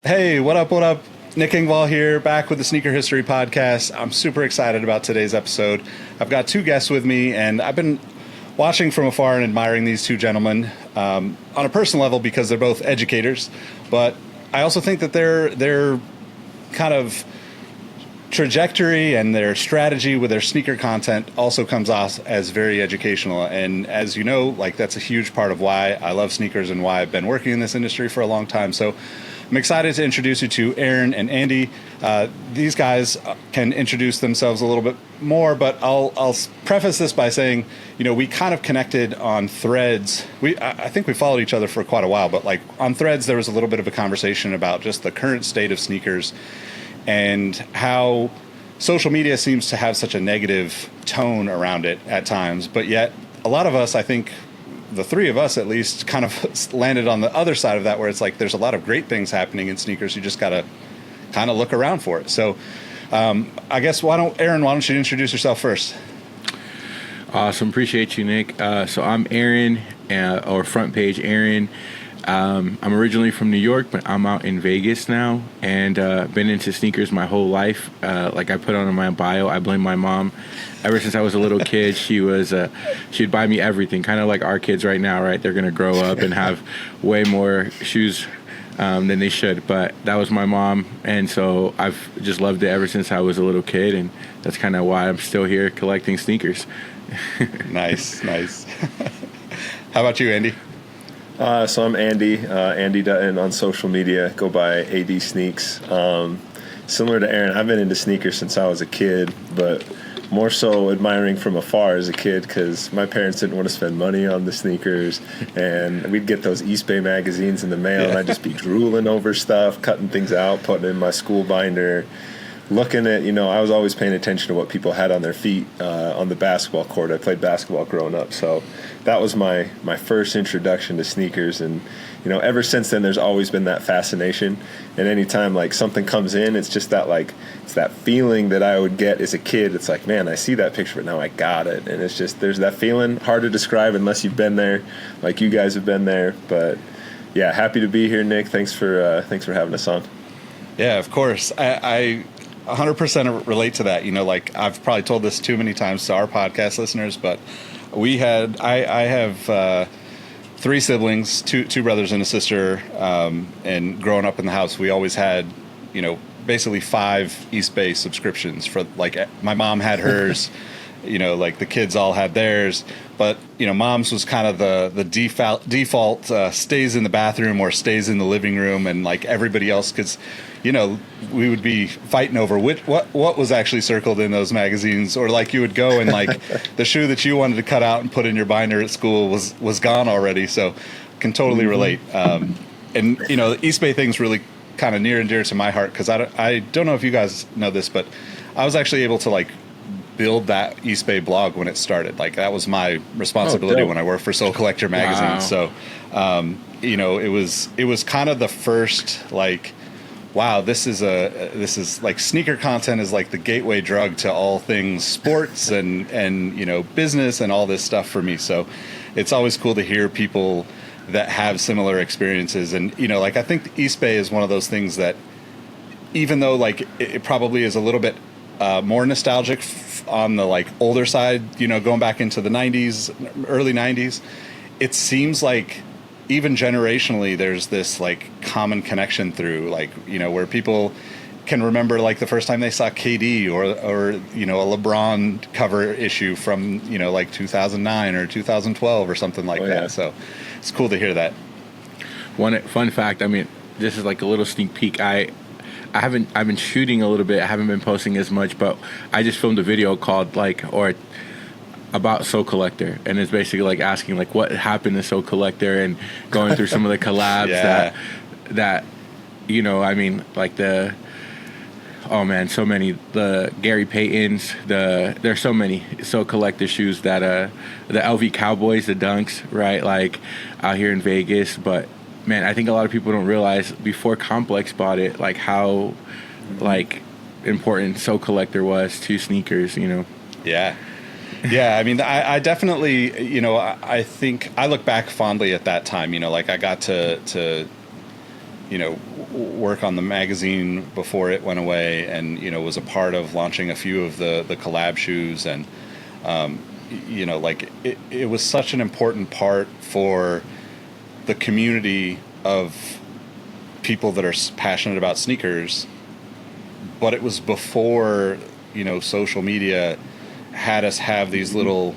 Hey, what up, what up? Nick Ingval here, back with the Sneaker History Podcast. I'm super excited about today's episode. I've got two guests with me, and I've been watching from afar and admiring these two gentlemen on a personal level because they're both educators, but I also think that their kind of trajectory and their strategy with their sneaker content also comes off as very educational. And as you know, like that's a huge part of why I love sneakers and why I've been working in this industry for a long time. So I'm excited to introduce you to Aaron and Andy. These guys can introduce themselves a little bit more, but I'll preface this by saying, you know, we kind of connected on Threads. I think we followed each other for quite a while, but like on Threads, there was a little bit of a conversation about just the current state of sneakers and how social media seems to have such a negative tone around it at times, but yet a lot of us, I think, the three of us at least, kind of landed on the other side of that, where it's like there's a lot of great things happening in sneakers. You just got to kind of look around for it. So I guess Aaron, why don't you introduce yourself first? Awesome. Appreciate you, Nick. So I'm Aaron, or Front Page Aaron. I'm originally from New York, but I'm out in Vegas now, and been into sneakers my whole life. Like I put on my bio, I blame my mom. Ever since I was a little kid, she'd buy me everything, kind of like our kids right now, right? They're gonna grow up and have way more shoes than they should, but that was my mom, and so I've just loved it ever since I was a little kid, and that's kind of why I'm still here collecting sneakers. Nice. How about you, Andy? So I'm Andy, Andy Dutton on social media, go by AD Sneaks. Similar to Aaron, I've been into sneakers since I was a kid, but more so admiring from afar as a kid because my parents didn't want to spend money on the sneakers, and we'd get those East Bay magazines in the mail, and I'd just be drooling over stuff, cutting things out, putting it in my school binder, looking at, I was always paying attention to what people had on their feet on the basketball court. I played basketball growing up, so that was my first introduction to sneakers. And, ever since then, there's always been that fascination. And anytime, like, something comes in, it's just that, like, it's that feeling that I would get as a kid. It's like, man, I see that picture, but now I got it. And it's just, there's that feeling, hard to describe unless you've been there, like you guys have been there. But, yeah, happy to be here, Nick. Thanks for having us on. Yeah, of course. I 100% relate to that. Like I've probably told this too many times to our podcast listeners, but I have three siblings, two brothers and a sister, and growing up in the house, we always had, basically 5 East Bay subscriptions for, like, my mom had hers, like the kids all had theirs, but, mom's was kind of the default stays in the bathroom or stays in the living room, and like everybody else, because, we would be fighting over what was actually circled in those magazines, or like you would go and like the shoe that you wanted to cut out and put in your binder at school was gone already. So can totally relate. And the East Bay thing's really kind of near and dear to my heart, because I don't know if you guys know this, but I was actually able to like build that East Bay blog when it started. Like that was my responsibility when I worked for Soul Collector magazine. Wow. So it was kind of the first, like, wow, this is like sneaker content is like the gateway drug to all things sports and business and all this stuff for me. So it's always cool to hear people that have similar experiences. And like I think the East Bay is one of those things that, even though like it probably is a little bit more nostalgic on the like older side, going back into the 90s, early 90s, it seems like even generationally, there's this like common connection through, like, where people can remember like the first time they saw KD or a LeBron cover issue from, like 2009 or 2012 or something like that. Yeah. So it's cool to hear that. One fun fact, I mean, this is like a little sneak peek. I've been shooting a little bit. I haven't been posting as much, but I just filmed a video called about Soul Collector, and it's basically like asking like what happened to Soul Collector and going through some of the collabs that I mean, like so many, the Gary Paytons, there's so many Soul Collector shoes that the LV Cowboys, the Dunks, right, like out here in Vegas. But man, I think a lot of people don't realize before Complex bought it, like how like important Soul Collector was to sneakers. Yeah, I mean, I definitely, I think I look back fondly at that time, like I got to work on the magazine before it went away, and was a part of launching a few of the collab shoes, and like it was such an important part for the community of people that are passionate about sneakers. But it was before social media had us have these little,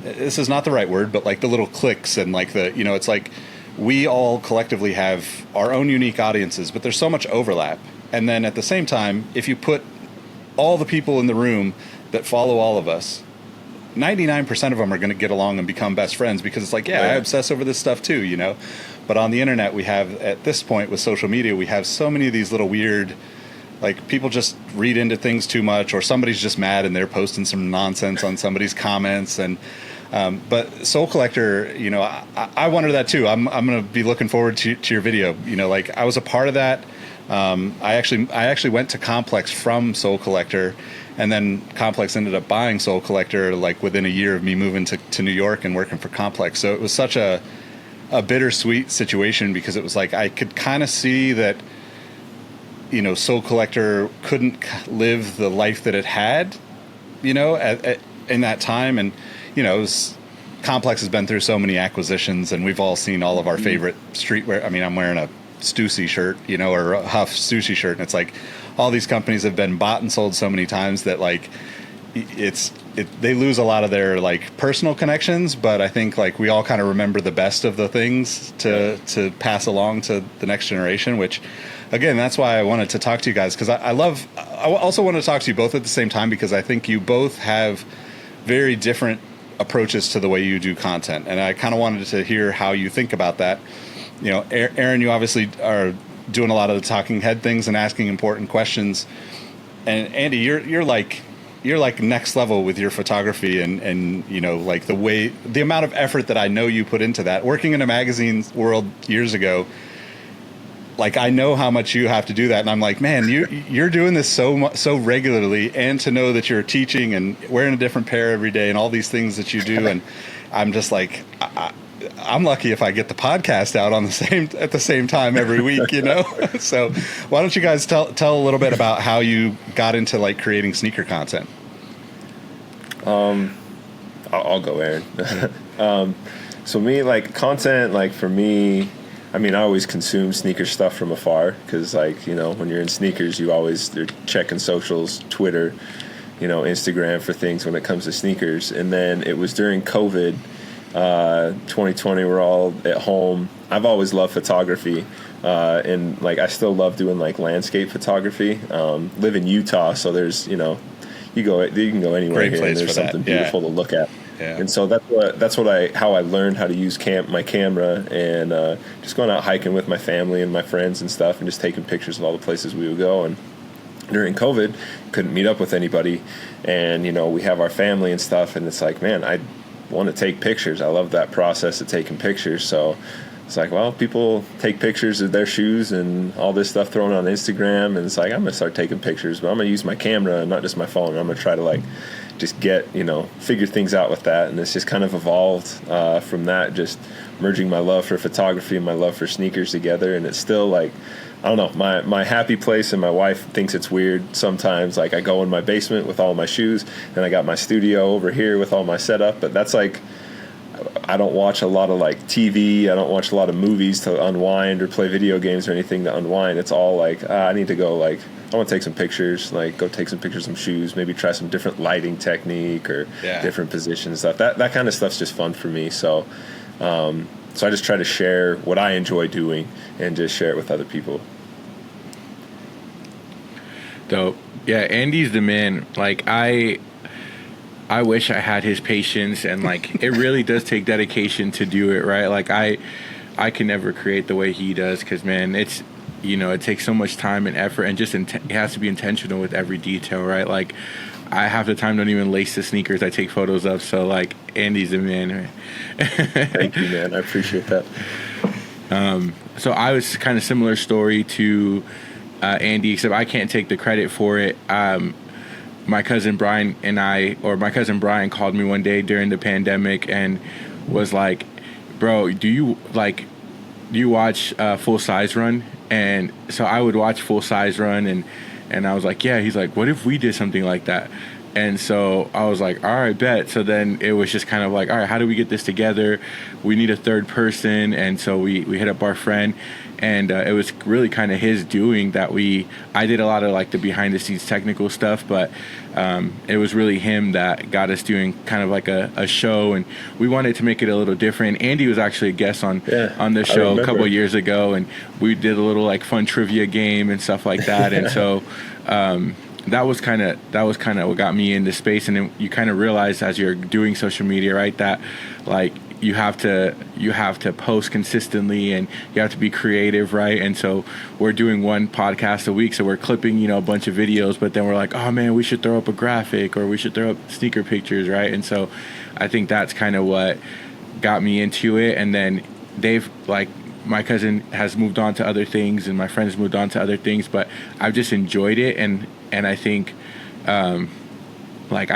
this is not the right word, but like the little cliques, and like it's like we all collectively have our own unique audiences, but there's so much overlap. And then at the same time, if you put all the people in the room that follow all of us, 99% of them are going to get along and become best friends, because it's like, I obsess over this stuff too, But on the internet, we have, at this point with social media, we have so many of these little weird, like, people just read into things too much, or somebody's just mad and they're posting some nonsense on somebody's comments. And but Soul Collector, I wonder that too. I'm going to be looking forward to your video. Like, I was a part of that. I actually went to Complex from Soul Collector, and then Complex ended up buying Soul Collector like within a year of me moving to New York and working for Complex. So it was such a bittersweet situation, because it was like I could kind of see that Soul Collector couldn't live the life that it had, in that time. And it was, Complex has been through so many acquisitions, and we've all seen all of our favorite streetwear. I mean, I'm wearing a Stussy shirt, or a Huff Sushi shirt, and it's like all these companies have been bought and sold so many times that like they lose a lot of their like personal connections. But I think like we all kind of remember the best of the things to pass along to the next generation, which again, that's why I wanted to talk to you guys, because I also want to talk to you both at the same time, because I think you both have very different approaches to the way you do content, and I kind of wanted to hear how you think about that. Aaron, you obviously are doing a lot of the talking head things and asking important questions, and Andy, you're like next level with your photography, and like the amount of effort that I know you put into that. Working in a magazine world years ago, like I know how much you have to do that, and I'm like, man, you're doing this so regularly, and to know that you're teaching and wearing a different pair every day and all these things that you do, and I'm just like, I'm lucky if I get the podcast out at the same time every week, So why don't you guys tell a little bit about how you got into like creating sneaker content? I'll go, Aaron. So me, like content, like for me, I mean, I always consume sneaker stuff from afar, because like, when you're in sneakers, they're checking socials, Twitter, Instagram for things when it comes to sneakers. And then it was during COVID, 2020, we're all at home. I've always loved photography, and like I still love doing like landscape photography. Live in Utah, so there's you can go anywhere here, and there's something beautiful to look at. Yeah. And so that's how I learned how to use my camera, and just going out hiking with my family and my friends and stuff, and just taking pictures of all the places we would go. And during COVID, couldn't meet up with anybody, and we have our family and stuff, and it's like, man, I want to take pictures. I love that process of taking pictures. So it's like, well, people take pictures of their shoes and all this stuff thrown on Instagram, and it's like, I'm going to start taking pictures, but I'm going to use my camera and not just my phone. I'm going to try to like just get, figure things out with that. And it's just kind of evolved from that, just merging my love for photography and my love for sneakers together. And it's still like, I don't know, my happy place, and my wife thinks it's weird sometimes. Like I go in my basement with all my shoes, and I got my studio over here with all my setup, but that's like, I don't watch a lot of like TV. I don't watch a lot of movies to unwind, or play video games or anything to unwind. It's all like, I need to go, like, I want to take some pictures, like go take some pictures of some shoes, maybe try some different lighting technique or different position stuff. That kind of stuff's just fun for me. So I just try to share what I enjoy doing and just share it with other people. Dope. Yeah, Andy's the man. Like I wish I had his patience, and like it really does take dedication to do it, right? Like I can never create the way he does, because man, it's it takes so much time and effort, and just it has to be intentional with every detail, right? Like I half the time don't even lace the sneakers I take photos of. So like Andy's the man. Thank you, man. I appreciate that. So I was kind of similar story to Andy, except I can't take the credit for it. My cousin Brian called me one day during the pandemic and was like, bro, do you watch Full Size Run? And so I would watch Full Size run, and I was like, yeah. He's like, what if we did something like that? And so I was like, all right, bet. So then it was just kind of like, all right, how do we get this together? We need a third person. And so we hit up our friend, and it was really kind of his doing that I did a lot of like the behind the scenes technical stuff, but it was really him that got us doing kind of like a show, and we wanted to make it a little different. Andy was actually a guest on the show a couple of years ago, and we did a little like fun trivia game and stuff like that. And so that was kind of what got me into space. And then you kind of realize as you're doing social media, right, that like you have to post consistently, and you have to be creative, right? And so we're doing one podcast a week, so we're clipping a bunch of videos, but then we're like, oh man, we should throw up a graphic, or we should throw up sneaker pictures, right? And so I think that's kind of what got me into it. And then they've like, my cousin has moved on to other things, and my friends moved on to other things, but I've just enjoyed it. And I think like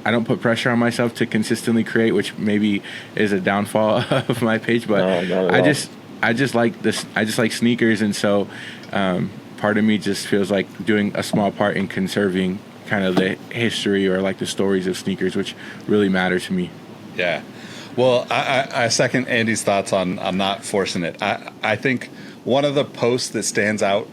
I don't put pressure on myself to consistently create, which maybe is a downfall of my page, but I just like this. I just like sneakers. And so part of me just feels like doing a small part in conserving kind of the history or like the stories of sneakers, which really matter to me. Yeah. Well, I second Andy's thoughts on not forcing it. I think one of the posts that stands out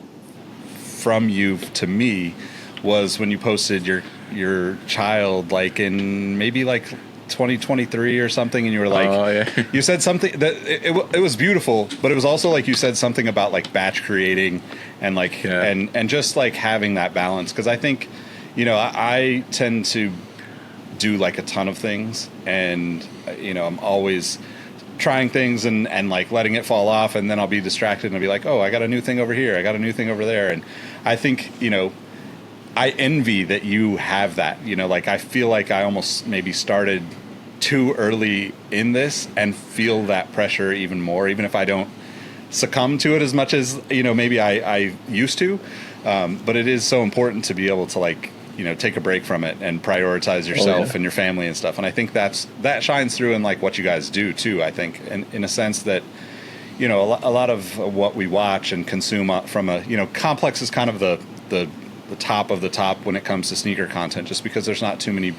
from you to me was when you posted your child like in maybe like 2023 or something, and you were like, you said something that it was beautiful, but it was also like you said something about like batch creating and like and just like having that balance, because I think I tend to do like a ton of things, and I'm always trying things and like letting it fall off, and then I'll be distracted and I'll be like, oh, I got a new thing over here, I got a new thing over there. And I think I envy that you have that. Like I feel like I almost maybe started too early in this and feel that pressure even more, even if I don't succumb to it as much as maybe I used to. But it is so important to be able to like take a break from it and prioritize yourself and your family and stuff. And I think that shines through in like what you guys do too. I think in a sense that a lot of what we watch and consume from a Complex is kind of the top of the top when it comes to sneaker content, just because there's not too many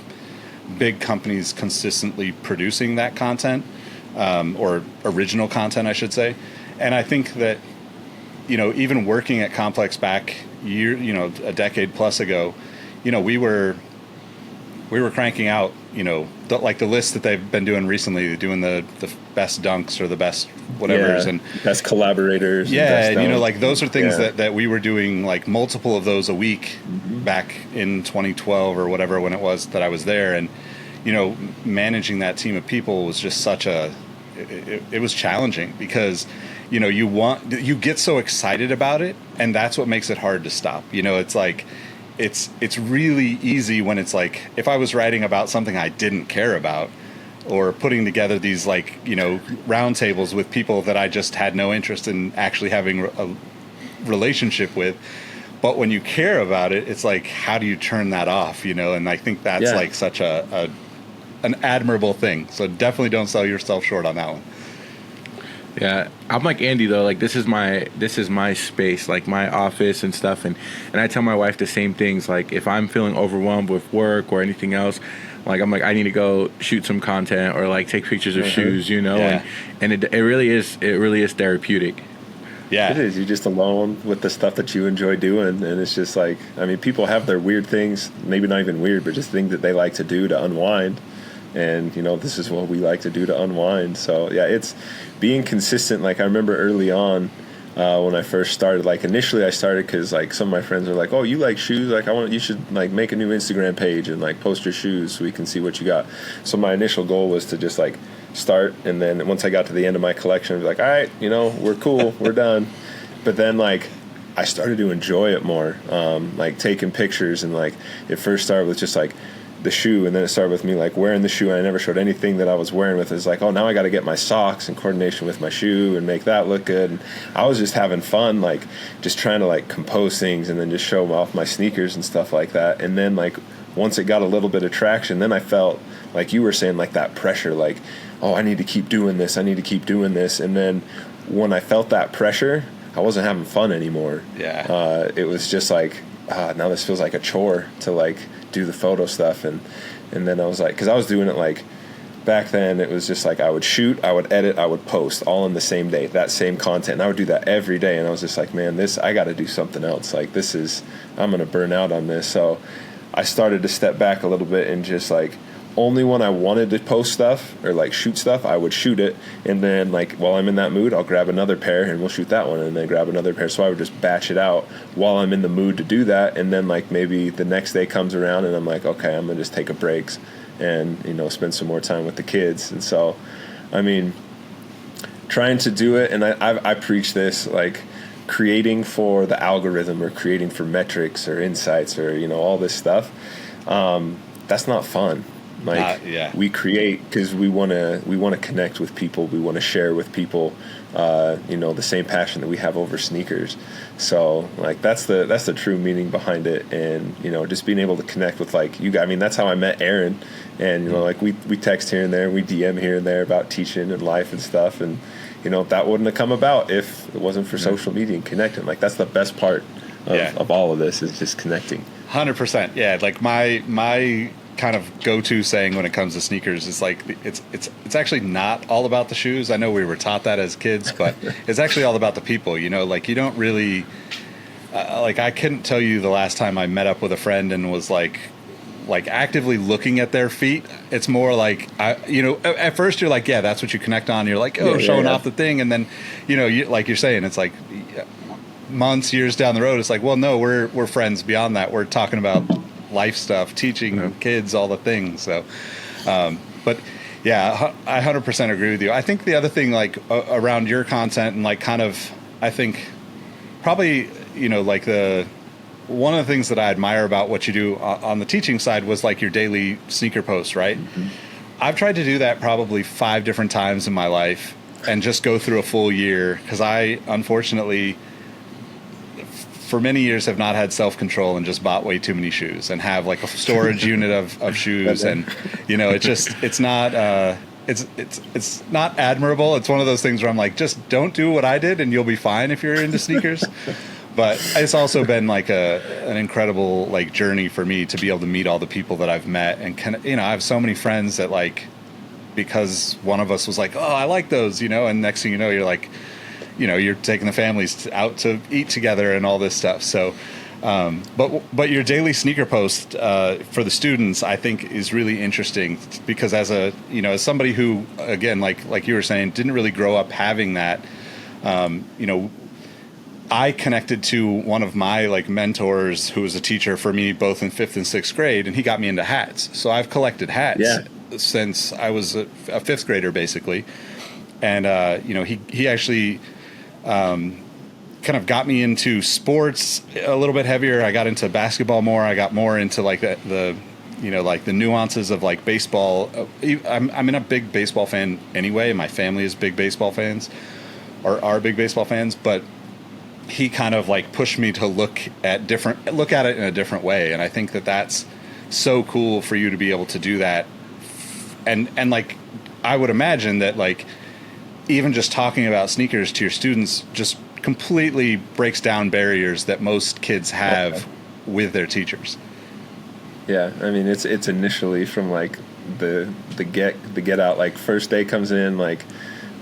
big companies consistently producing that content, or original content, I should say. And I think that, even working at Complex back a decade plus ago, we were cranking out, the list that they've been doing recently, doing the best dunks or the best whatevers and best collaborators. Yeah, and like those are things that we were doing like multiple of those a week back in 2012 or whatever when it was that I was there. And managing that team of people was just such it was challenging, because you get so excited about it, and that's what makes it hard to stop. It's like it's really easy when it's like, if I was writing about something I didn't care about, or putting together these like roundtables with people that I just had no interest in actually having a relationship with. But when you care about it, it's like, how do you turn that off? And I think that's like such an admirable thing. So definitely don't sell yourself short on that one. Yeah, I'm like Andy though. Like this is my space, like my office and stuff. And I tell my wife the same things. Like if I'm feeling overwhelmed with work or anything else, like I'm like, I need to go shoot some content or like take pictures of shoes, Yeah. And it really is therapeutic. Yeah, it is. You're just alone with the stuff that you enjoy doing, and it's just like, I mean, people have their weird things, maybe not even weird, but just things that they like to do to unwind. And this is what we like to do to unwind. So yeah, it's being consistent. Like I remember early on when I first started, like initially I started because like some of my friends were like, oh, you like shoes, like you should like make a new Instagram page and like post your shoes so we can see what you got. So my initial goal was to just like start, and then once I got to the end of my collection, I'd be like, all right, we're cool, we're done. But then like I started to enjoy it more, like taking pictures, and like it first started with just like the shoe, and then it started with me like wearing the shoe, and I never showed anything that I was wearing with. It's like, oh, now I got to get my socks in coordination with my shoe and make that look good. And I was just having fun, like just trying to like compose things and then just show off my sneakers and stuff like that. And then like once it got a little bit of traction, then I felt like you were saying, like that pressure, like, oh, I need to keep doing this, I need to keep doing this. And then when I felt that pressure, I wasn't having fun anymore. Yeah. It was just like, now this feels like a chore to like do the photo stuff. And then I was like, because I was doing it like, back then it was just like I would shoot, I would edit, I would post all in the same day, that same content. And I would do that every day. And I was just like, man, I got to do something else. Like I'm going to burn out on this. So I started to step back a little bit and just like, only when I wanted to post stuff or like shoot stuff, I would shoot it. And then like while I'm in that mood, I'll grab another pair and we'll shoot that one and then grab another pair. So I would just batch it out while I'm in the mood to do that. And then like maybe the next day comes around and I'm like, okay, I'm going to just take a break and, spend some more time with the kids. And so, I mean, trying to do it, and I preach this, like creating for the algorithm or creating for metrics or insights or, all this stuff, that's not fun. Like we create because we want to connect with people. We want to share with people, the same passion that we have over sneakers. So like that's the true meaning behind it. And just being able to connect with like you guys. I mean, that's how I met Aaron. And like we text here and there, we DM here and there about teaching and life and stuff. And that wouldn't have come about if it wasn't for social media and connecting. Like that's the best part of all of this is just connecting. 100%. Yeah, like my kind of go-to saying when it comes to sneakers is like it's actually not all about the shoes. I know we were taught that as kids, but it's actually all about the people. Like you don't really like I couldn't tell you the last time I met up with a friend and was like actively looking at their feet. It's more like at first you're like, yeah, that's what you connect on. You're like, showing off the thing, and then you like you're saying, it's like months, years down the road, it's like, well, no, we're friends beyond that. We're talking about life stuff, teaching kids all the things. So, but yeah, I 100% agree with you. I think the other thing, like around your content and like kind of, I think probably, like one of the things that I admire about what you do on the teaching side was like your daily sneaker posts, right? Mm-hmm. I've tried to do that probably 5 different times in my life and just go through a full year because I unfortunately for many years have not had self-control and just bought way too many shoes and have like a storage unit of shoes. And, it's not admirable. It's one of those things where I'm like, just don't do what I did and you'll be fine if you're into sneakers. But it's also been like an incredible like journey for me to be able to meet all the people that I've met. And I have so many friends that like, because one of us was like, oh, I like those, and next thing you know, you're like, you're taking the families out to eat together and all this stuff. So, but your daily sneaker post for the students, I think, is really interesting because as somebody who, again, like you were saying, didn't really grow up having that, I connected to one of my like mentors who was a teacher for me both in 5th and 6th grade, and he got me into hats. So I've collected hats since I was a 5th grader, basically. And, he actually kind of got me into sports a little bit heavier. I got into basketball more. I got more into like the nuances of like baseball. I'm a big baseball fan anyway. My family is big baseball fans or are big baseball fans, but he kind of like pushed me to look at it in a different way. And I think that that's so cool for you to be able to do that. And like, I would imagine that like, even just talking about sneakers to your students just completely breaks down barriers that most kids have with their teachers. Yeah, I mean it's initially from like the get out, like first day comes in, like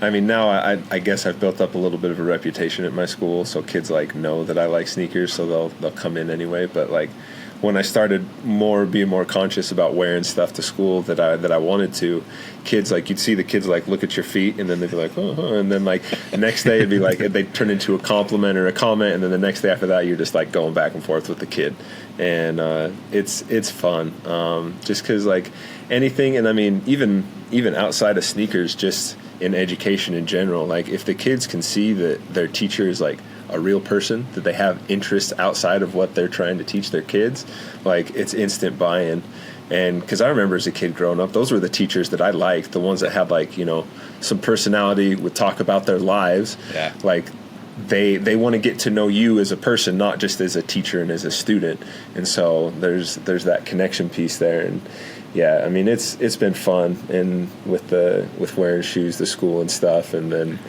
I mean now I guess I've built up a little bit of a reputation at my school, so kids like know that I like sneakers, so they'll come in anyway. But like when I started being more conscious about wearing stuff to school that I wanted to, kids like you'd see the kids like look at your feet and then they'd be like, and then like the next day it'd be like they'd turn into a compliment or a comment, and then the next day after that you're just like going back and forth with the kid, and it's fun, just because like anything, and I mean even outside of sneakers, just in education in general, like if the kids can see that their teacher is like a real person, that they have interests outside of what they're trying to teach their kids, like it's instant buy-in. And because I remember as a kid growing up, those were the teachers that I liked, the ones that had like, some personality, would talk about their lives. Yeah. Like they want to get to know you as a person, not just as a teacher and as a student. And so there's that connection piece there. And yeah, I mean it's been fun, and with wearing shoes to school and stuff, and then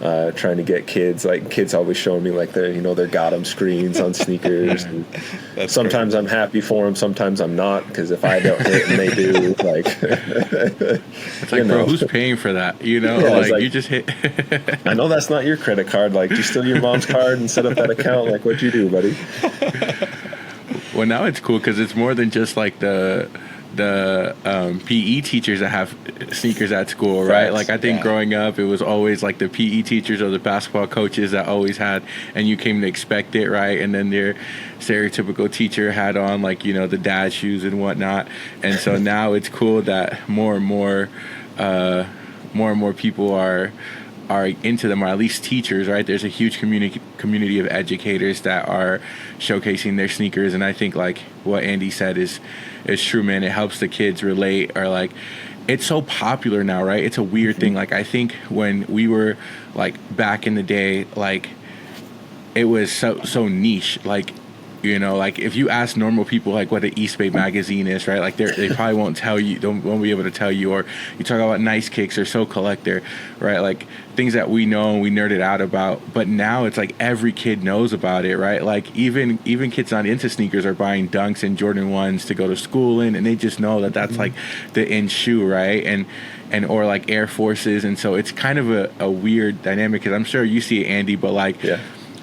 trying to get kids always showing me like their got 'em screens on sneakers. And sometimes I'm happy for them, sometimes I'm not, because if I don't hit and they do, like it's like, bro, who's paying for that? Like you just hit. I know that's not your credit card. Like, do you steal your mom's card and set up that account? Like, what'd you do, buddy? Well, now it's cool because it's more than just like the PE teachers that have sneakers at school, right? Facts. Like I think growing up, it was always like the PE teachers or the basketball coaches that always had, and you came to expect it, right? And then their stereotypical teacher had on like, the dad shoes and whatnot. And so now it's cool that more and more people are into them, or at least teachers, right? There's a huge community of educators that are showcasing their sneakers, and I think like what Andy said is true, man. It helps the kids relate, or like it's so popular now, right? It's a weird thing. Like I think when we were like back in the day, like it was so niche, like like if you ask normal people like what an East Bay magazine is, right? Like they probably won't be able to tell you. Or you talk about Nice Kicks or So Collector, right? Like things that we know and we nerded out about. But now it's like every kid knows about it, right? Like even kids not into sneakers are buying Dunks and Jordan 1s to go to school in, and they just know that that's like the in shoe, right? And or like Air Forces. And so it's kind of a weird dynamic, because I'm sure you see it, Andy, but like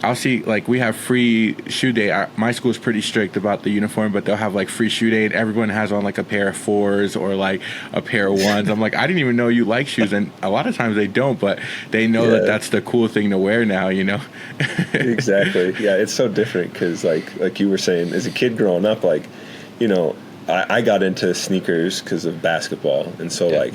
I'll see, like, we have free shoe day. My school is pretty strict about the uniform, but they'll have, like, free shoe day, and everyone has on, like, a pair of 4s or, like, a pair of 1s. I'm like, I didn't even know you like shoes, and a lot of times they don't, but they know that that's the cool thing to wear now, Exactly. Yeah, it's so different because, like you were saying, as a kid growing up, like, I got into sneakers because of basketball, and so, like,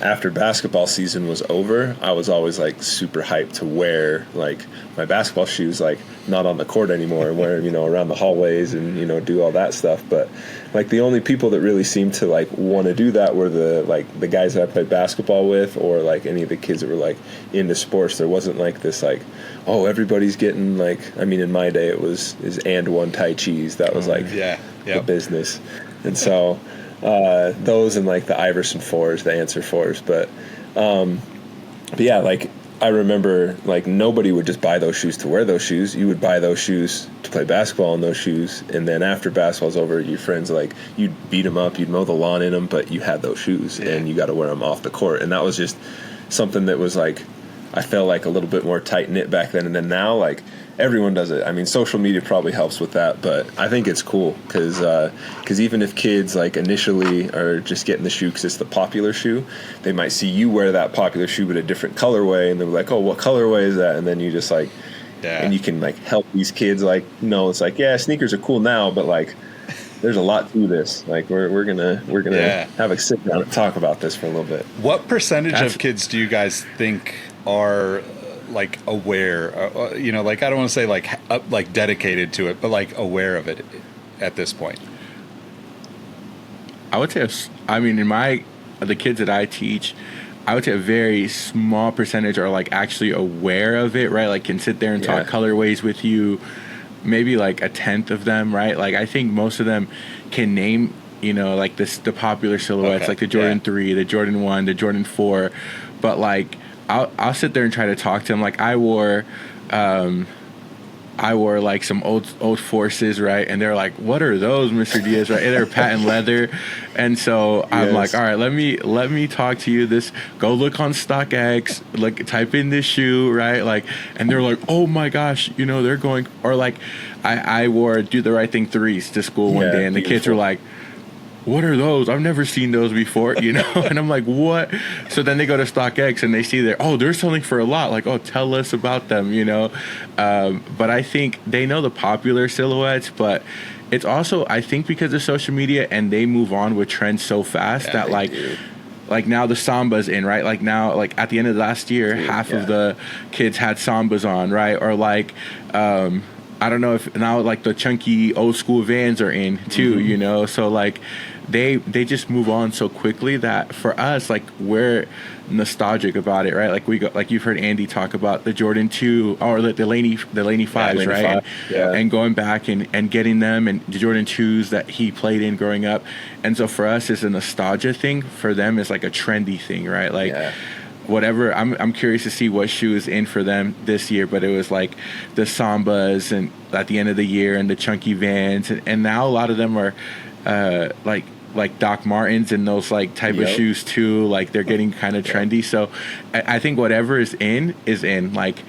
after basketball season was over, I was always like super hyped to wear like my basketball shoes, like not on the court anymore, and wear them, around the hallways and, do all that stuff. But like the only people that really seemed to like want to do that were the guys that I played basketball with, or like any of the kids that were like into sports. There wasn't like this like, oh, everybody's getting like, I mean, in my day it was and one Tai Chi's. That was like the business. And so those and like the Iverson 4s, the Answer 4s, but yeah, like I remember like nobody would just buy those shoes to wear those shoes. You would buy those shoes to play basketball in those shoes, and then after basketball's over, your friends, like, you'd beat them up, you'd mow the lawn in them, but you had those shoes and you got to wear them off the court. And that was just something that was like, I felt like a little bit more tight knit back then. And then now, like, everyone does it. I mean, social media probably helps with that, but I think it's cool because even if kids like initially are just getting the shoe because it's the popular shoe, they might see you wear that popular shoe but a different colorway, and they're like, oh, what colorway is that? And then you just like, and you can like help these kids like, no, it's like, yeah, sneakers are cool now, but like there's a lot to this. Like we're gonna have a sit down and talk about this for a little bit. What percentage of kids do you guys think are like aware, like I don't want to say like dedicated to it, but like aware of it at this point? I would say, I mean, the kids that I teach, I would say a very small percentage are like actually aware of it, right? Like can sit there and talk colorways with you. Maybe like a tenth of them, right? Like I think most of them can name, like the popular silhouettes, like the Jordan 3, the Jordan 1, the Jordan 4, but like I'll sit there and try to talk to them. Like I wore like some old Forces, right? And they're like, "What are those, Mr. Diaz?" Right? And they're patent leather, and so I'm like, "All right, let me talk to you. Go look on StockX, like type in this shoe, right?" Like, and they're like, "Oh my gosh, they're going." Or like, I wore Do the Right Thing 3s to school one day, and the kids were like, what are those? I've never seen those before, And I'm like, what? So then they go to StockX and they see they're selling for a lot. Like, oh, tell us about them, But I think they know the popular silhouettes, but it's also, I think, because of social media and they move on with trends so fast that like now the Samba's in, right? Like now, like at the end of last year, half of the kids had Sambas on, right? Or like, I don't know if now like the chunky old school Vans are in too, So like they just move on so quickly that for us, like we're nostalgic about it, right? Like we go, like you've heard Andy talk about the Jordan 2 or the Laney 5s, right? And going back and getting them and the Jordan 2s that he played in growing up. And so for us, it's a nostalgia thing. For them, it's like a trendy thing, right? Like whatever. I'm curious to see what shoe is in for them this year. But it was like the Sambas and at the end of the year and the chunky Vans, and now a lot of them are like Doc Martens and those like type of shoes too. Like they're getting kind of trendy. So I think whatever is in like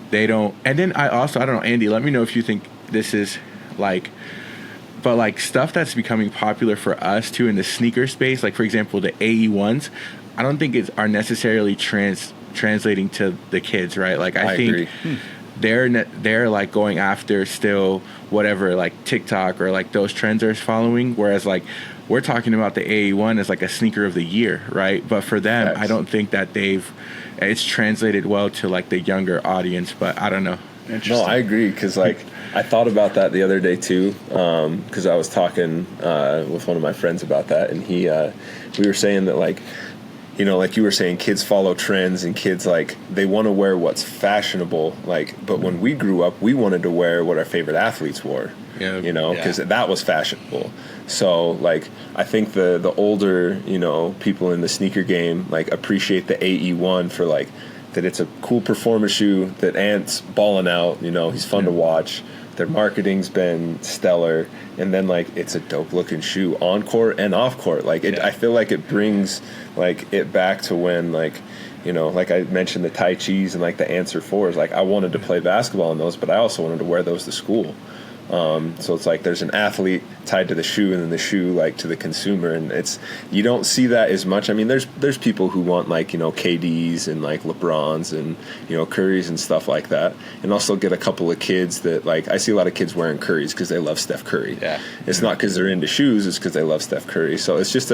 they don't. And then I don't know, Andy, let me know if you think this is like, but like stuff that's becoming popular for us too in the sneaker space, like for example the AE1s, I don't think are necessarily translating to the kids, right? Like I think agree. They're like going after still whatever like TikTok or like those trends are following, whereas like we're talking about the AE1 as like a sneaker of the year, right? But for them, I don't think that it's translated well to like the younger audience, but I don't know. No, I agree, because like I thought about that the other day too, because I was talking with one of my friends about that, and we were saying that like, you know, like you were saying, kids follow trends, and kids like they want to wear what's fashionable. Like, but when we grew up, we wanted to wear what our favorite athletes wore. Yeah, you know, because that was fashionable. So like I think the older, you know, people in the sneaker game like appreciate the AE1 for like that it's a cool performance shoe, that Ant's balling out, you know, he's fun to watch. Their marketing's been stellar, and then like it's a dope looking shoe on court and off court. Like I feel like it brings like it back to when like, you know, like I mentioned the Tai Chis and like the Answer 4s. Like I wanted to play basketball in those, but I also wanted to wear those to school. So it's like there's an athlete tied to the shoe, and then the shoe like to the consumer, and you don't see that as much. I mean, there's people who want like, you know, KDs and like LeBrons and, you know, Currys and stuff like that, and also get a couple of kids that like I see a lot of kids wearing Currys because they love Steph Curry. Yeah, it's not because they're into shoes; it's because they love Steph Curry. So it's just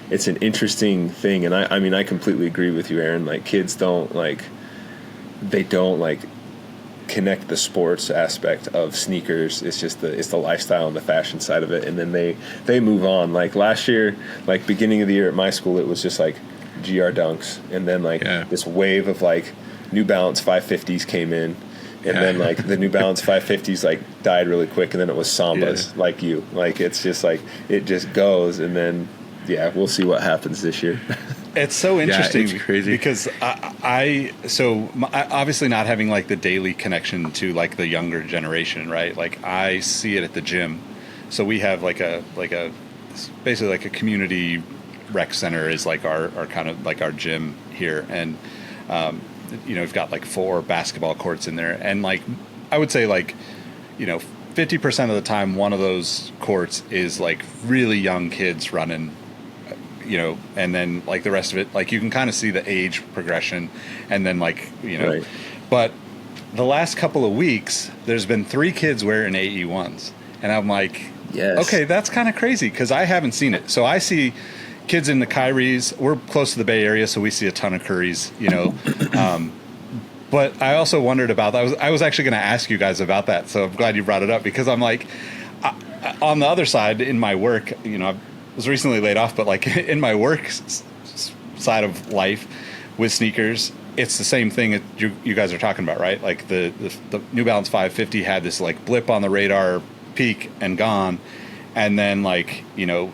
it's an interesting thing, and I mean I completely agree with you, Aaron. Like kids don't connect the sports aspect of sneakers. It's just it's the lifestyle and the fashion side of it, and then they move on. Like last year, like beginning of the year at my school, it was just like GR Dunks, and then like this wave of like New Balance 550s came in, and then like the New Balance 550s like died really quick, and then it was Sambas, like you. Like it's just like it just goes, and then we'll see what happens this year. It's so interesting. It's crazy because I obviously not having like the daily connection to like the younger generation, right? Like I see it at the gym. So we have like a basically like a community rec center is like our kind of like our gym here, and you know, we've got like 4 basketball courts in there, and like I would say like, you know, 50% of the time one of those courts is like really young kids running, you know, and then like the rest of it, like you can kind of see the age progression, and then like, you know, but the last couple of weeks there's been 3 kids wearing AE1s, and I'm like, okay, that's kind of crazy because I haven't seen it. So I see kids in the Kyries. We're close to the Bay Area, so we see a ton of Currys, you know. But I also wondered about that. I was actually going to ask you guys about that, so I'm glad you brought it up, because I'm like, on the other side in my work, you know, I was recently laid off, but like in my work side of life with sneakers, it's the same thing that you guys are talking about, right? Like the New Balance 550 had this like blip on the radar, peak and gone, and then like, you know,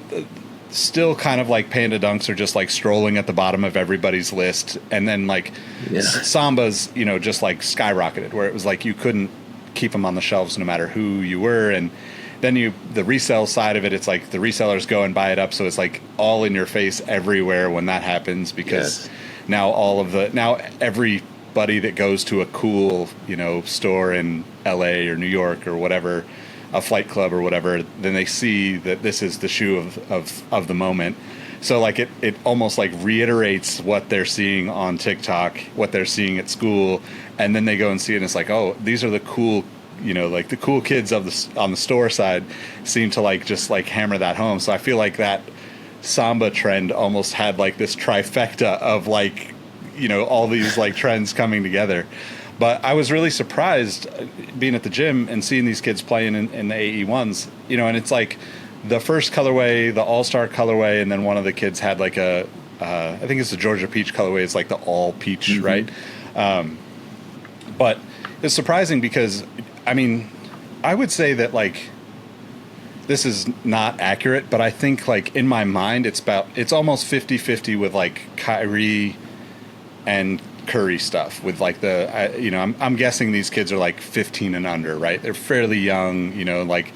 still kind of like Panda Dunks are just like strolling at the bottom of everybody's list, and then like Sambas, you know, just like skyrocketed, where it was like you couldn't keep them on the shelves no matter who you were. And then the resale side of it, it's like the resellers go and buy it up, so it's like all in your face everywhere when that happens, because now everybody that goes to a cool, you know, store in LA or New York or whatever, a Flight Club or whatever, then they see that this is the shoe of the moment. So like it almost like reiterates what they're seeing on TikTok, what they're seeing at school, and then they go and see it, and it's like, oh, these are the cool, you know, like the cool kids on the store side seem to like just like hammer that home. So I feel like that Samba trend almost had like this trifecta of like, you know, all these like trends coming together. But I was really surprised being at the gym and seeing these kids playing in the AE1s, you know, and it's like the first colorway, the all-star colorway, and then one of the kids had like I think it's the Georgia Peach colorway. It's like the all peach, right? But it's surprising because, I mean, I would say that like, this is not accurate, but I think like in my mind, it's almost 50-50 with like Kyrie and Curry stuff with like I'm guessing these kids are like 15 and under, right? They're fairly young, like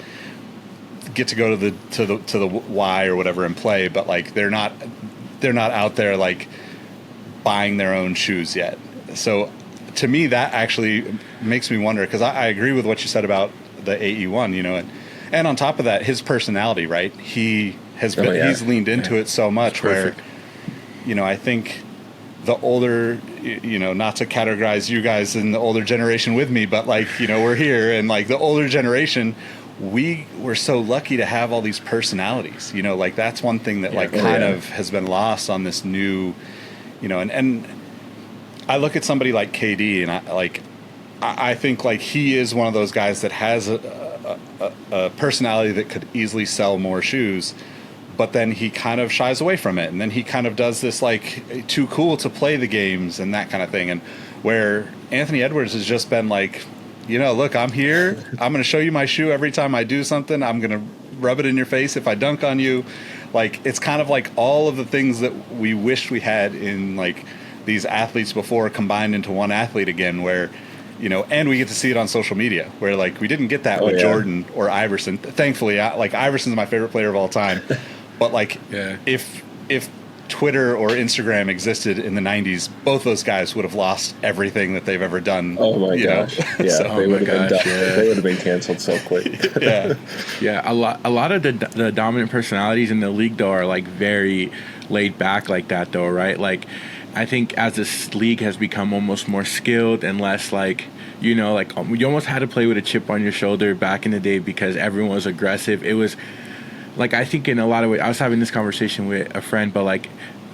get to go to the Y or whatever and play, but like they're not out there like buying their own shoes yet. So to me, that actually makes me wonder, because I agree with what you said about the AE1, and on top of that, his personality, right? He's leaned into it so much where, I think the older, not to categorize you guys in the older generation with me, but like, we're here, and like the older generation, we were so lucky to have all these personalities, like that's one thing that kind of has been lost on this new, and I look at somebody like KD, and I think like he is one of those guys that has a personality that could easily sell more shoes, but then he kind of shies away from it, and then he kind of does this like too cool to play the games and that kind of thing. And where Anthony Edwards has just been like, look, I'm here. I'm going to show you my shoe every time I do something. I'm going to rub it in your face if I dunk on you. Like, it's kind of like all of the things that we wished we had in like these athletes before combined into one athlete again, where, and we get to see it on social media, where like we didn't get that with Jordan or Iverson. Thankfully, like Iverson's my favorite player of all time. But like, if Twitter or Instagram existed in the 90s, both those guys would have lost everything that they've ever done. Oh my gosh. Yeah, so, they would have been done. They would have been canceled so quick. Yeah, a lot of the dominant personalities in the league though are like very laid back like that though, right? Like I think as this league has become almost more skilled and less like, you almost had to play with a chip on your shoulder back in the day because everyone was aggressive. It was like, I think in a lot of ways, I was having this conversation with a friend, but like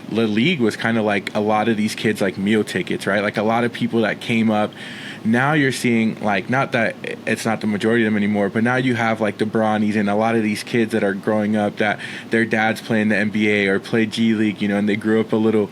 the league was kind of like a lot of these kids like meal tickets, right? Like a lot of people that came up. Now you're seeing like, not that it's not the majority of them anymore, but now you have like the Bronnies and a lot of these kids that are growing up that their dads play in the NBA or play G League, and they grew up a little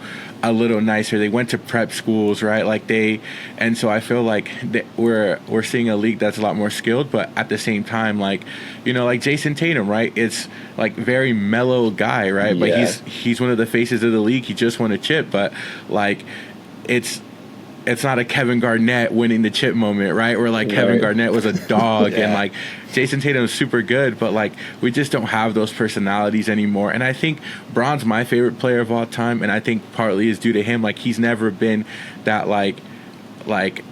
nicer. They went to prep schools, right? Like and so I feel like we're seeing a league that's a lot more skilled, but at the same time, like, like Jason Tatum, right? It's like very mellow guy, right? But he's one of the faces of the league. He just won a chip, but like it's not a Kevin Garnett winning the chip moment, right? Where like Kevin Garnett was a dog and like Jason Tatum is super good, but like we just don't have those personalities anymore. And I think Bron's my favorite player of all time, and I think partly is due to him. Like he's never been that like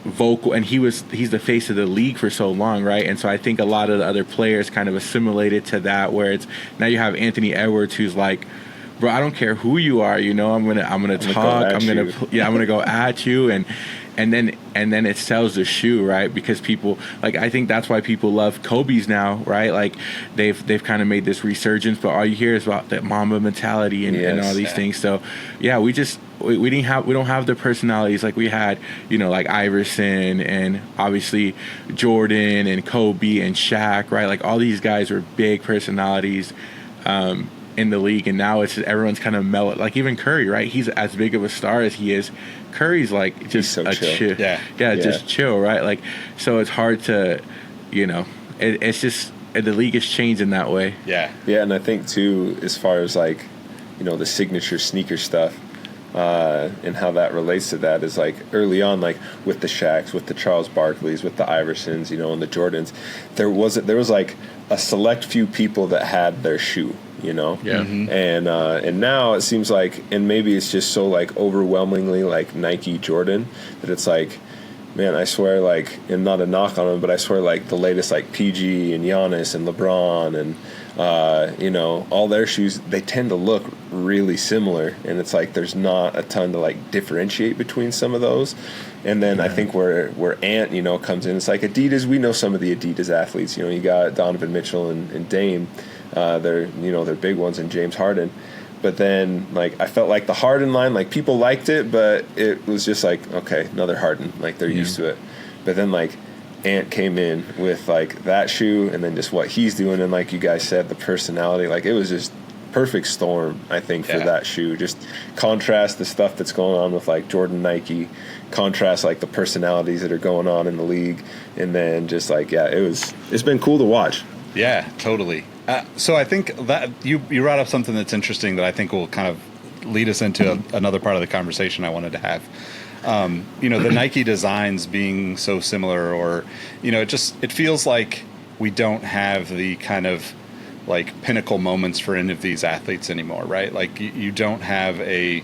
vocal, and he's the face of the league for so long, right? And so I think a lot of the other players kind of assimilated to that, where it's now you have Anthony Edwards who's like, bro, I don't care who you are, I'm gonna talk, I'm gonna go at you, and then it sells the shoe, right? Because people, like, I think that's why people love Kobe's now, right? Like they've kind of made this resurgence, but all you hear is about that Mamba mentality and all these things. So yeah, we don't have the personalities like we had, like Iverson and obviously Jordan and Kobe and Shaq, right? Like all these guys were big personalities in the league, and now it's everyone's kind of mellow. Like even Curry, right? He's as big of a star as he is. Curry's like just so chill. Just chill, right? Like so it's hard to, it's just the league has changed in that way. Yeah, and I think too, as far as like, the signature sneaker stuff. And how that relates to that is like early on, like with the Shaqs, with the Charles Barkleys, with the Iversons, and the Jordans, there was like a select few people that had their shoe, and now it seems like, and maybe it's just so like overwhelmingly like Nike Jordan that it's like, man, I swear, like, and not a knock on them, but I swear like the latest like PG and Giannis and LeBron and all their shoes, they tend to look really similar, and it's like there's not a ton to like differentiate between some of those. And then I think where Ant comes in, it's like Adidas. We know some of the Adidas athletes. You got Donovan Mitchell and Dame. They're big ones, and James Harden. But then like I felt like the Harden line, like people liked it, but it was just like, okay, another Harden, like they're used to it. But then like Ant came in with like that shoe, and then just what he's doing, and like you guys said, the personality, like it was just perfect storm, I think, for that shoe. Just contrast the stuff that's going on with like Jordan, Nike, contrast like the personalities that are going on in the league, and then just like it's been cool to watch. Yeah, totally. So I think that you brought up something that's interesting that I think will kind of lead us into another part of the conversation I wanted to have. The Nike designs being so similar, or, it feels like we don't have the kind of like pinnacle moments for any of these athletes anymore, right? Like you don't have a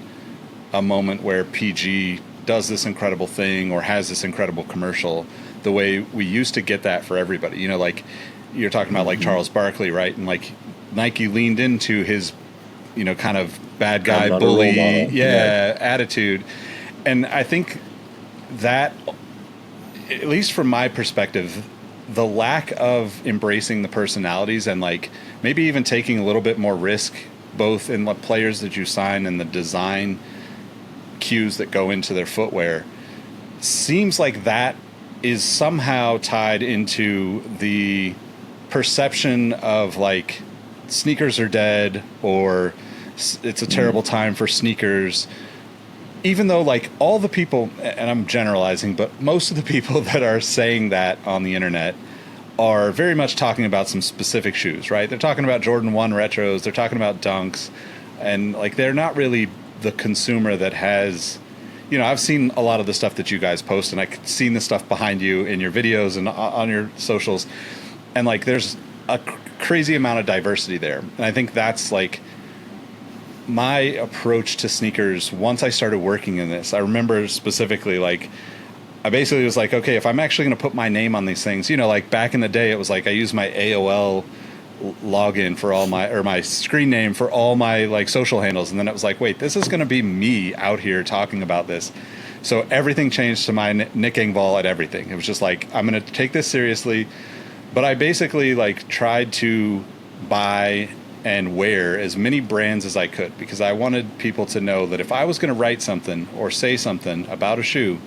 moment where PG does this incredible thing or has this incredible commercial the way we used to get that for everybody. Like you're talking about like Charles Barkley, right? And like Nike leaned into his, kind of bad guy, bully, attitude. And I think that, at least from my perspective, the lack of embracing the personalities and like maybe even taking a little bit more risk, both in the players that you sign and the design cues that go into their footwear, seems like that is somehow tied into the perception of like sneakers are dead, or it's a terrible time for sneakers. Even though like all the people, and I'm generalizing, but most of the people that are saying that on the internet are very much talking about some specific shoes, right? They're talking about Jordan 1 retros, they're talking about dunks, and like they're not really the consumer that has, I've seen a lot of the stuff that you guys post, and I've seen the stuff behind you in your videos and on your socials, and like there's a crazy amount of diversity there. And I think that's like my approach to sneakers once I started working in this. I remember specifically, like, I basically was like, okay, if I'm actually going to put my name on these things, like back in the day, it was like I used my AOL login for all my, or my screen name for all my like social handles. And then it was like, wait, this is going to be me out here talking about this. So everything changed to my Nick Engvall at everything. It was just like, I'm going to take this seriously. But I basically like tried to buy and wear as many brands as I could, because I wanted people to know that if I was going to write something or say something about a shoe,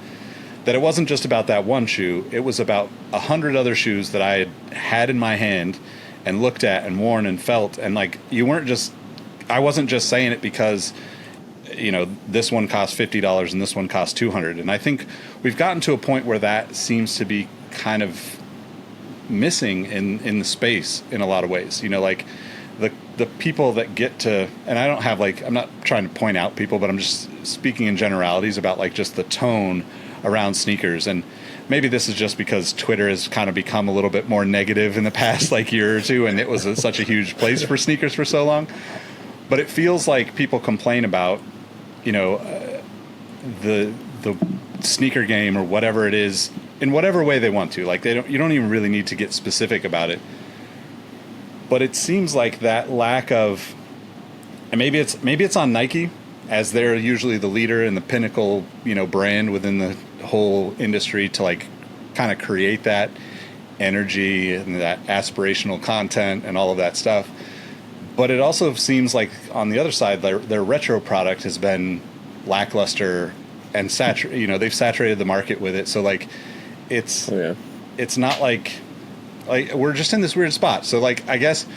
that it wasn't just about that one shoe. It was about 100 other shoes that I had in my hand and looked at and worn and felt. And like, I wasn't just saying it because, this one costs $50 and this one costs $200. And I think we've gotten to a point where that seems to be kind of missing in the space in a lot of ways. Like the people that get to, and I don't have like, I'm not trying to point out people, but I'm just speaking in generalities about like just the tone around sneakers. And maybe this is just because Twitter has kind of become a little bit more negative in the past like year or two, and it was such a huge place for sneakers for so long. But it feels like people complain about, the sneaker game or whatever it is in whatever way they want to. Like you don't even really need to get specific about it. But it seems like that lack of, and maybe it's on Nike, as they're usually the leader and the pinnacle, brand within the whole industry, to like kind of create that energy and that aspirational content and all of that stuff. But it also seems like on the other side, their retro product has been lackluster and they've saturated the market with it. So like it's not like we're just in this weird spot. So like, I guess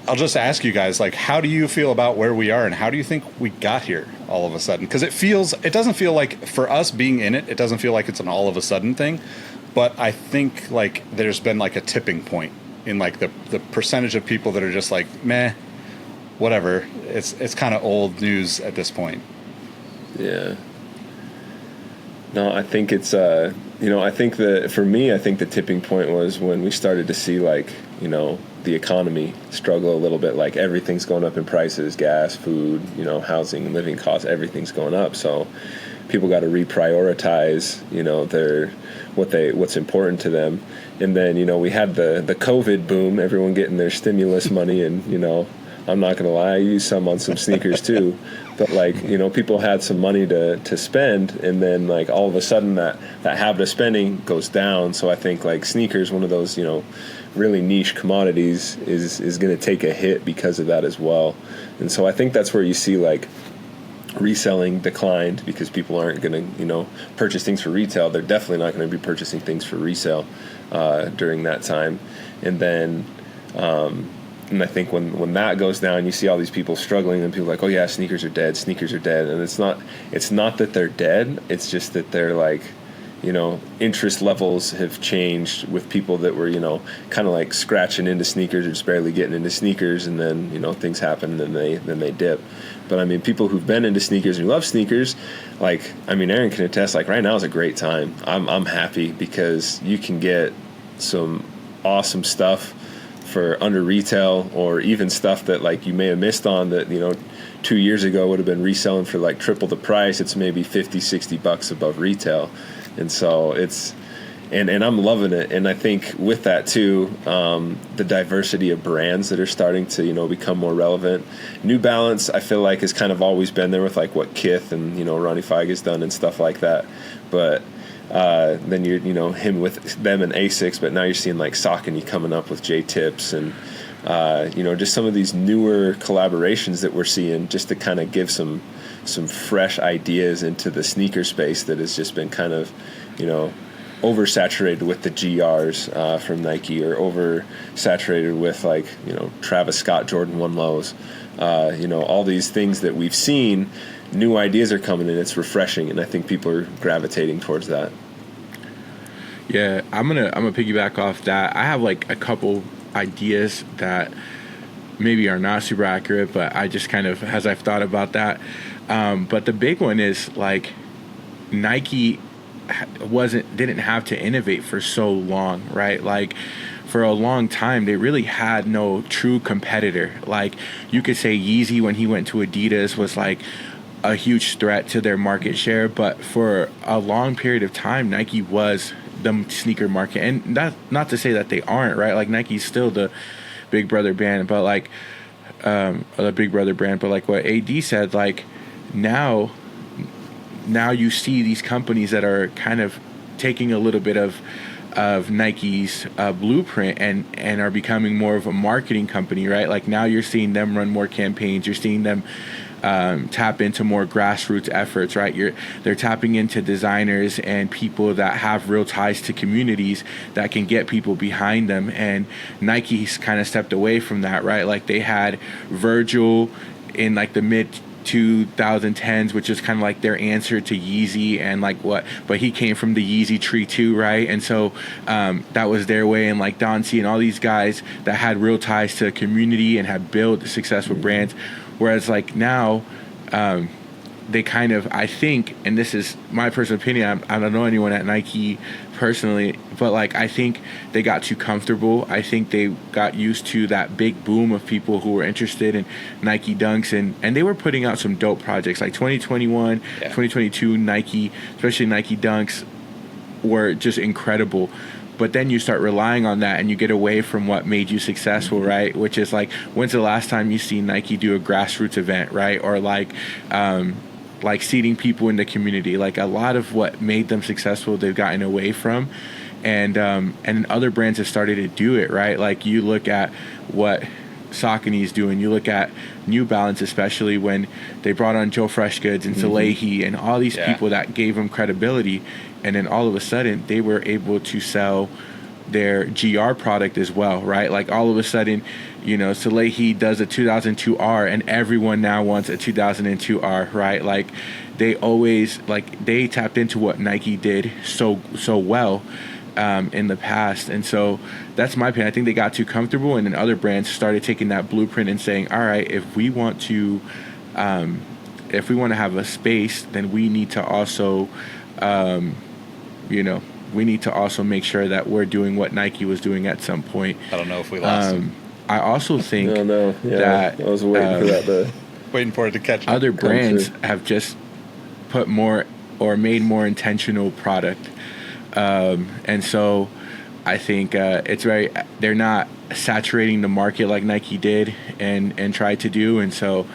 I'll just ask you guys, like, how do you feel about where we are, and how do you think we got here all of a sudden? Because it doesn't feel like, for us being in it, it doesn't feel like it's an all of a sudden thing. But I think like there's been like a tipping point in like the percentage of people that are just like, meh, whatever. It's kind of old news at this point. Yeah. No, I think it's I think for me, I think the tipping point was when we started to see like, the economy struggle a little bit. Like everything's going up in prices, gas, food, housing, living costs, everything's going up. So people got to reprioritize, what's important to them. And then, we had the COVID boom, everyone getting their stimulus money, and, I'm not going to lie, I used some on some sneakers too. But like, people had some money to spend, and then like all of a sudden that habit of spending goes down. So I think like sneakers, one of those, really niche commodities, is going to take a hit because of that as well. And so I think that's where you see like reselling declined, because people aren't going to, purchase things for retail. They're definitely not going to be purchasing things for resale during that time. And then, and I think when that goes down, you see all these people struggling, and people are like, oh yeah, sneakers are dead. And it's not that they're dead. It's just that they're like, interest levels have changed with people that were, kind of like scratching into sneakers or just barely getting into sneakers, and then, things happen, and then they dip. But I mean, people who've been into sneakers and who love sneakers, like, I mean, Aaron can attest, like right now is a great time. I'm happy because you can get some awesome stuff for under retail, or even stuff that like you may have missed on that, 2 years ago would have been reselling for like triple the price. It's maybe $50-$60 above retail. And so it's, and I'm loving it. And I think with that too, the diversity of brands that are starting to, become more relevant. New Balance, I feel like, has kind of always been there with like what Kith and, Ronnie Feig has done and stuff like that. But then you're, him with them and Asics, but now you're seeing like Saucony coming up with J-Tips and, just some of these newer collaborations that we're seeing, just to kind of give some fresh ideas into the sneaker space that has just been kind of, oversaturated with the GRs from Nike, or oversaturated with like, Travis Scott Jordan 1 lows. All these things that we've seen, new ideas are coming, and it's refreshing, and I think people are gravitating towards that. Yeah, I'm gonna piggyback off that. I have like a couple ideas that maybe are not super accurate, but I just kind of, as I've thought about that. But the big one is like Nike didn't have to innovate for so long, right? Like for a long time, they really had no true competitor. Like you could say Yeezy, when he went to Adidas, was like a huge threat to their market share, but for a long period of time, Nike was the sneaker market. And that, not to say that they aren't, right? Like Nike's still the big brother brand, but like the big brother brand, but like what AD said, like now you see these companies that are kind of taking a little bit of Nike's blueprint and are becoming more of a marketing company, right? Like now you're seeing them run more campaigns. You're seeing them tap into more grassroots efforts, right? They're tapping into designers and people that have real ties to communities that can get people behind them. And Nike's kind of stepped away from that, right? Like they had Virgil in like the mid 2010s, which is kind of like their answer to Yeezy, and like but he came from the Yeezy tree too, right? And so that was their way. And like Don C and all these guys that had real ties to a community and had built successful brands. Whereas like now, they kind of, I think, and this is my personal opinion, I don't know anyone at Nike personally, but like I think they got too comfortable. I think they got used to that big boom of people who were interested in Nike Dunks, and they were putting out some dope projects like 2021, 2022 Nike, especially Nike Dunks, were just incredible. But then you start relying on that and you get away from what made you successful, right? Which is like, when's the last time you see Nike do a grassroots event, right? Or like seeding people in the community. Like a lot of what made them successful, they've gotten away from. And other brands have started to do it, right? Like you look at what Saucony is doing. You look at New Balance, especially when they brought on Joe Freshgoods and Salehi and all these people that gave them credibility. And then all of a sudden, they were able to sell their GR product as well, right? Like all of a sudden, Salehi does a 2002R and everyone now wants a 2002R, right? Like they always, like they tapped into what Nike did so well in the past. And so that's my opinion. I think they got too comfortable, and then other brands started taking that blueprint and saying, all right, if we want to have a space, then we need to also we need to also make sure that we're doing what Nike was doing at some point. I don't know if we lost him. I also think that I was waiting for that waiting for it to catch up. Other brands have just put more or made more intentional product. And so I think they're not saturating the market like Nike did and tried to do. And so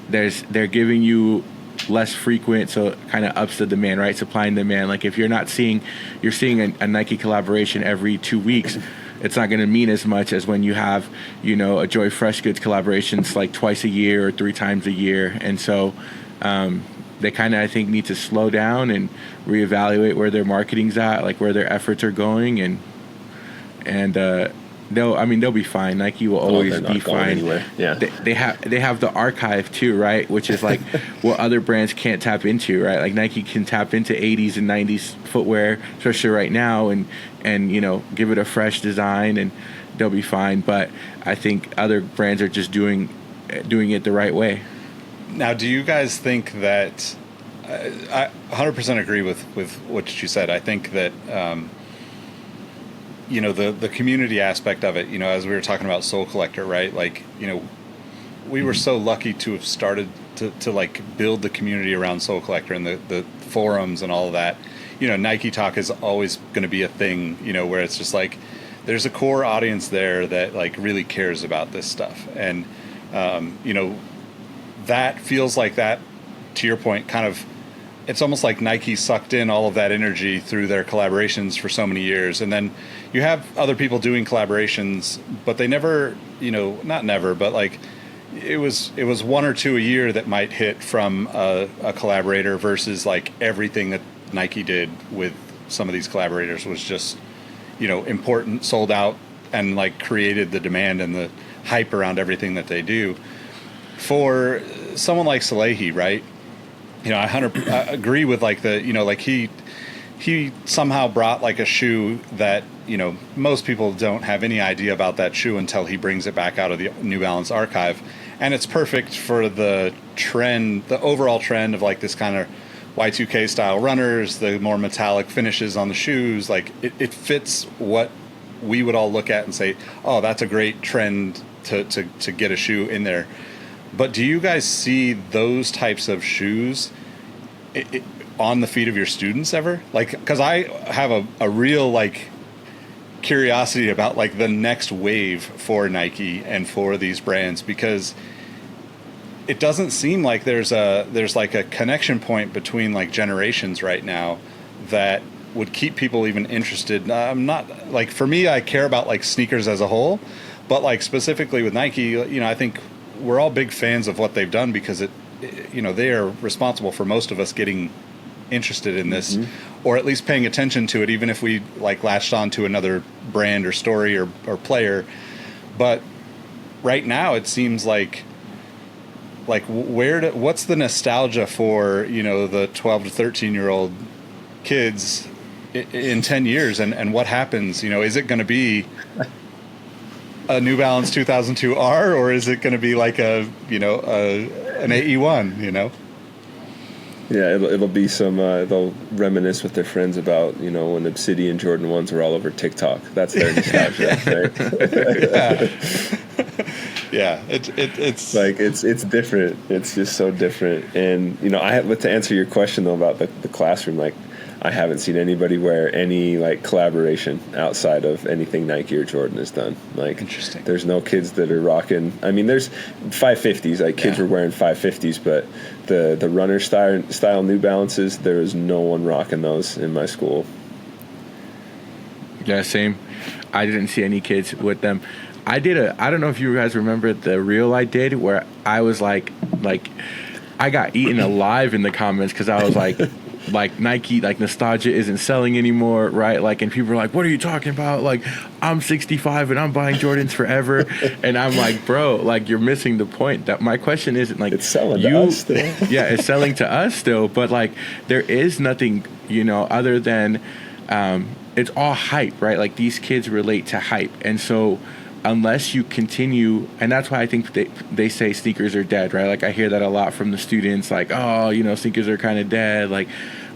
they're giving you less frequent, so it kind of ups the demand, right? Supply and demand. Like if you're seeing a Nike collaboration every 2 weeks, it's not going to mean as much as when you have, a Joy Freshgoods collaborations like twice a year or 3 times a year. And so they kind of, I think, need to slow down and reevaluate where their marketing's at, like where their efforts are going, and they'll be fine. Nike will always be fine. Yeah. They have the archive too, right? Which is like what other brands can't tap into, right? Like Nike can tap into 80s and 90s footwear, especially right now, and give it a fresh design, and they'll be fine. But I think other brands are just doing it the right way. Now, do you guys think that I 100% agree with what you said. I think that the community aspect of it, as we were talking about Soul Collector, right? Like, we were so lucky to have started to like build the community around Soul Collector and the forums and all of that. Nike Talk is always going to be a thing, where it's just like there's a core audience there that like really cares about this stuff. And, that feels like that, to your point, kind of, it's almost like Nike sucked in all of that energy through their collaborations for so many years. And then you have other people doing collaborations, but they never, not never, but like it was one or two a year that might hit from a collaborator versus like everything that Nike did with some of these collaborators was just, important, sold out, and like created the demand and the hype around everything that they do. For someone like Salehi, right? I agree with like like he somehow brought like a shoe that, most people don't have any idea about that shoe until he brings it back out of the New Balance archive. And it's perfect for the trend, the overall trend of like this kind of Y2K style runners, the more metallic finishes on the shoes. Like it fits what we would all look at and say, oh, that's a great trend to get a shoe in there. But do you guys see those types of shoes on the feet of your students ever? Like, because I have a real like curiosity about like the next wave for Nike and for these brands, because it doesn't seem like there's like a connection point between like generations right now that would keep people even interested. I'm not like, for me, I care about like sneakers as a whole, but like specifically with Nike, I think we're all big fans of what they've done because they are responsible for most of us getting interested in this, or at least paying attention to it, even if we like latched on to another brand or story or player. But right now it seems like what's the nostalgia for, the 12 to 13-year-old kids in 10 years and what happens? Is it going to be a New Balance 2002R, or is it going to be like an AE1, Yeah, it'll be some. They'll reminisce with their friends about when Obsidian Jordan 1s were all over TikTok. That's their nostalgia, right? Yeah, it's like it's different. It's just so different. And to answer your question though about the classroom, like I haven't seen anybody wear any like collaboration outside of anything Nike or Jordan has done. Like, interesting. There's no kids that are rocking. I mean, there's 550s. Like kids were wearing 550s, but the runner style New Balances, there was no one rocking those in my school. Yeah, same. I didn't see any kids with them. I don't know if you guys remember the reel I did where I was like I got eaten alive in the comments because I was like Nike, like nostalgia isn't selling anymore, right? Like, and people are like, what are you talking about? Like, I'm 65 and I'm buying Jordans forever. And I'm like, bro, like you're missing the point. That my question isn't like it's selling to us still. Yeah, it's selling to us still, but like there is nothing, other than it's all hype, right? Like these kids relate to hype. And so unless you continue, and that's why I think they say sneakers are dead, right? Like I hear that a lot from the students, like, oh, sneakers are kind of dead, like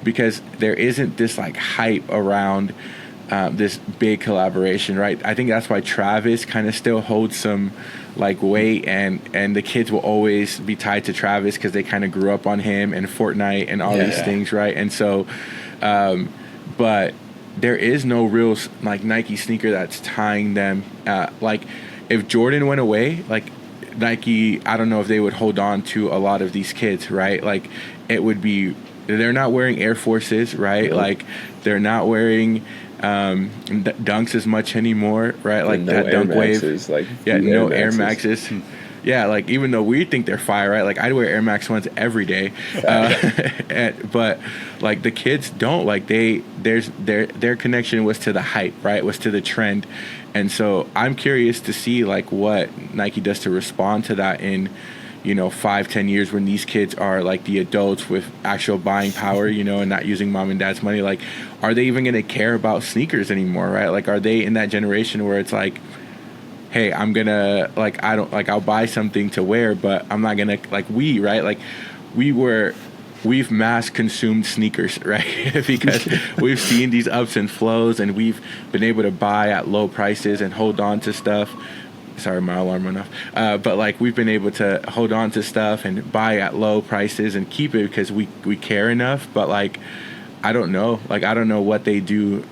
because there isn't this like hype around this big collaboration, right? I think that's why Travis kind of still holds some like weight, and the kids will always be tied to Travis because they kind of grew up on him and Fortnite and all these things, right? And so, but there is no real like Nike sneaker that's tying them. Like if Jordan went away, like Nike, I don't know if they would hold on to a lot of these kids, right? Like it would be, they're not wearing Air Forces, right? Like they're not wearing Dunks as much anymore, right? Like no that Air Dunk Maxes, wave. Like no Air Maxes. Yeah, like even though we think they're fire, right? Like I'd wear Air Max 1s every day, but like the kids don't. Like their connection was to the hype, right? Was to the trend, and so I'm curious to see like what Nike does to respond to that in 5-10 years when these kids are like the adults with actual buying power, and not using mom and dad's money. Like, are they even going to care about sneakers anymore, right? Like, are they in that generation where it's like, hey, I'm gonna like I don't like I'll buy something to wear, but I'm not gonna like right like we've mass consumed sneakers, right? Because we've seen these ups and flows, and we've been able to buy at low prices and hold on to stuff. Sorry, my alarm went off. But like we've been able to hold on to stuff and buy at low prices and keep it because we care enough. But like I don't know, what they do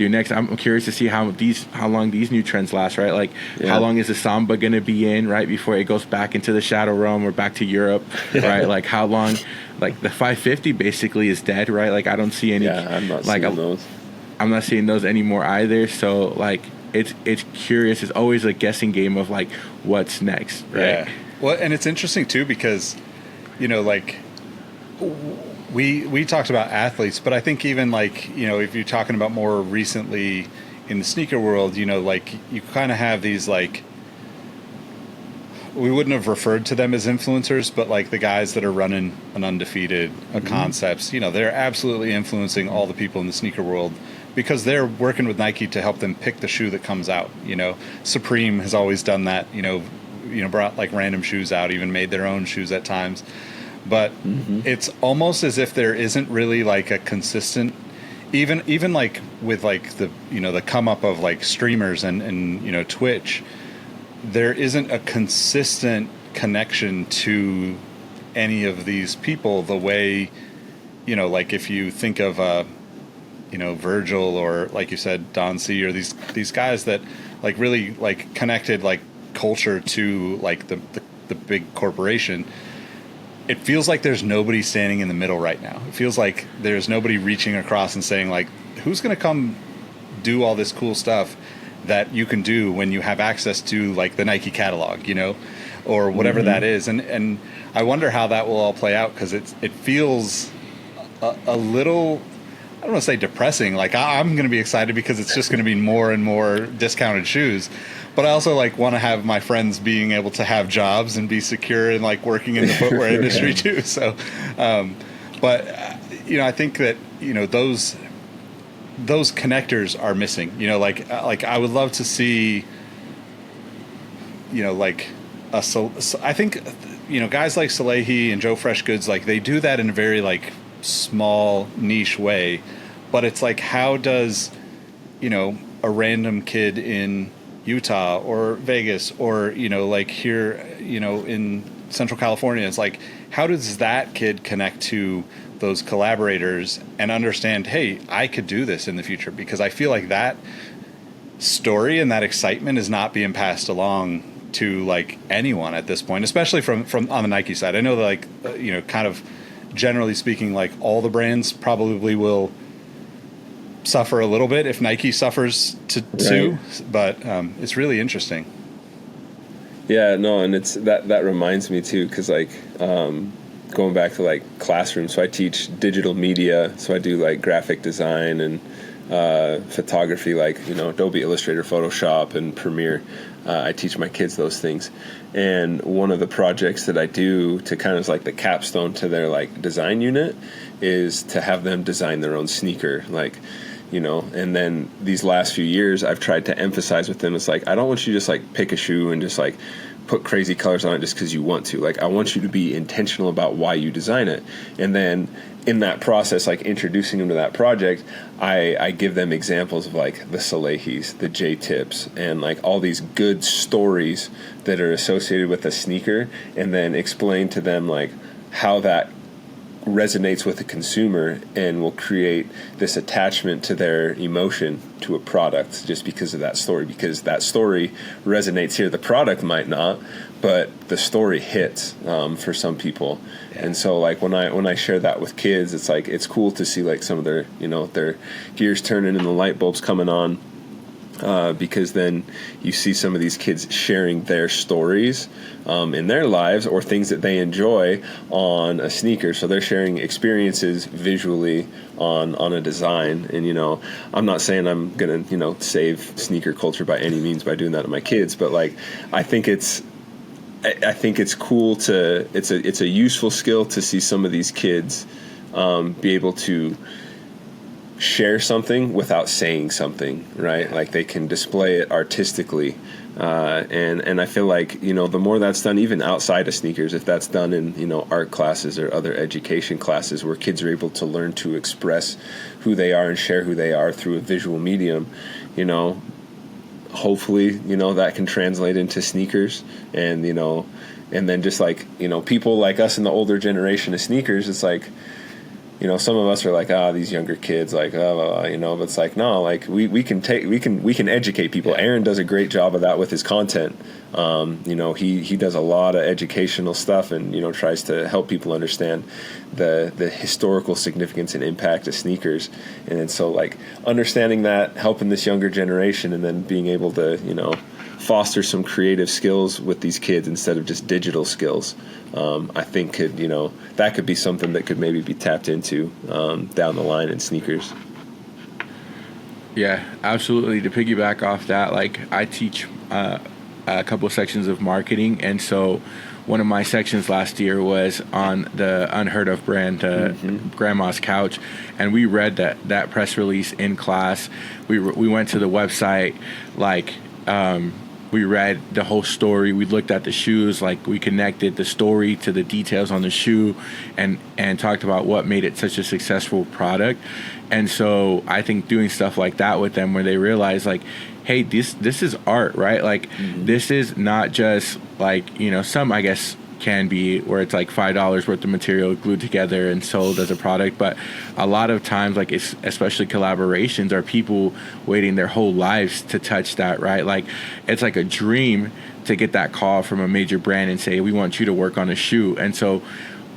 next. I'm curious to see how long these new trends last, right? Like how long is the Samba gonna be in, right, before it goes back into the shadow realm or back to Europe, right? Like how long, like the 550 basically is dead, right? Like I don't see any. Yeah, I'm not seeing those. I'm not seeing those anymore either. So like it's curious. It's always a guessing game of like what's next, right? Yeah. Well, and it's interesting too because, like we talked about athletes, but I think even like, if you're talking about more recently in the sneaker world, like you kind of have these like, we wouldn't have referred to them as influencers, but like the guys that are running an undefeated concepts, they're absolutely influencing all the people in the sneaker world because they're working with Nike to help them pick the shoe that comes out. Supreme has always done that, brought like random shoes out, even made their own shoes at times. But it's almost as if there isn't really like a consistent, even like with like the, the come up of like streamers and Twitch, there isn't a consistent connection to any of these people the way, like if you think of, Virgil or like you said, Don C, or these guys that like really like connected like culture to like the big corporation. It feels like there's nobody standing in the middle right now. It feels like there's nobody reaching across and saying like, who's going to come do all this cool stuff that you can do when you have access to like the Nike catalog, or whatever that is. And I wonder how that will all play out because it feels a little, I don't want to say depressing. Like I'm going to be excited because it's just going to be more and more discounted shoes. But I also like want to have my friends being able to have jobs and be secure and like working in the footwear industry too. So, but I think that those connectors are missing. Like I would love to see, like I think guys like Salehi and Joe Fresh Goods, like they do that in a very like small niche way, but it's like how does a random kid in Utah or Vegas or like here in Central California, it's like how does that kid connect to those collaborators and understand, hey, I could do this in the future? Because I feel like that story and that excitement is not being passed along to like anyone at this point, especially from on the Nike side. I know that like kind of generally speaking, like all the brands probably will suffer a little bit if Nike suffers too, but it's really interesting. Yeah, no, and it's that reminds me too, because like going back to like classroom, so I teach digital media, so I do like graphic design and photography, like Adobe Illustrator, Photoshop, and Premiere. I teach my kids those things, and one of the projects that I do to kind of like the capstone to their like design unit is to have them design their own sneaker, like. And then these last few years I've tried to emphasize with them, it's like, I don't want you to just like pick a shoe and just like put crazy colors on it just because you want to. Like, I want you to be intentional about why you design it. And then in that process, like introducing them to that project, I give them examples of like the Salehis, the J-Tips, and like all these good stories that are associated with a sneaker, and then explain to them like how that resonates with the consumer and will create this attachment to their emotion to a product just because of that story, because that story resonates here. The product might not, but the story hits for some people. Yeah. And so like when I share that with kids, it's like it's cool to see like some of their their gears turning and the light bulbs coming on, because then you see some of these kids sharing their stories in their lives or things that they enjoy on a sneaker. So they're sharing experiences visually on a design. And, I'm not saying I'm going to, save sneaker culture by any means by doing that to my kids, but like, I think it's cool to, it's a useful skill to see some of these kids be able to share something without saying something, right? Like they can display it artistically And I feel like, the more that's done, even outside of sneakers, if that's done in, art classes or other education classes where kids are able to learn to express who they are and share who they are through a visual medium, hopefully, that can translate into sneakers. And then just like, people like us in the older generation of sneakers, it's like, some of us are like, these younger kids, like, but it's like, no, like we can educate people. Aaron does a great job of that with his content. He does a lot of educational stuff and, tries to help people understand the historical significance and impact of sneakers. And so like understanding that, helping this younger generation, and then being able to, foster some creative skills with these kids instead of just digital skills, I think that could be something that could maybe be tapped into down the line in sneakers. Yeah, absolutely. To piggyback off that, like I teach a couple sections of marketing, and so one of my sections last year was on the Unheard Of brand, Grandma's Couch, and we read that press release in class. We went to the website, like. We read the whole story. We looked at the shoes, like we connected the story to the details on the shoe, and talked about what made it such a successful product. And so I think doing stuff like that with them, where they realize like, hey, this is art, right? Like this is not just like, some I guess can be where it's like $5 worth of material glued together and sold as a product, but a lot of times, like it's, especially collaborations, are people waiting their whole lives to touch that, right? Like it's like a dream to get that call from a major brand and say, we want you to work on a shoe. And so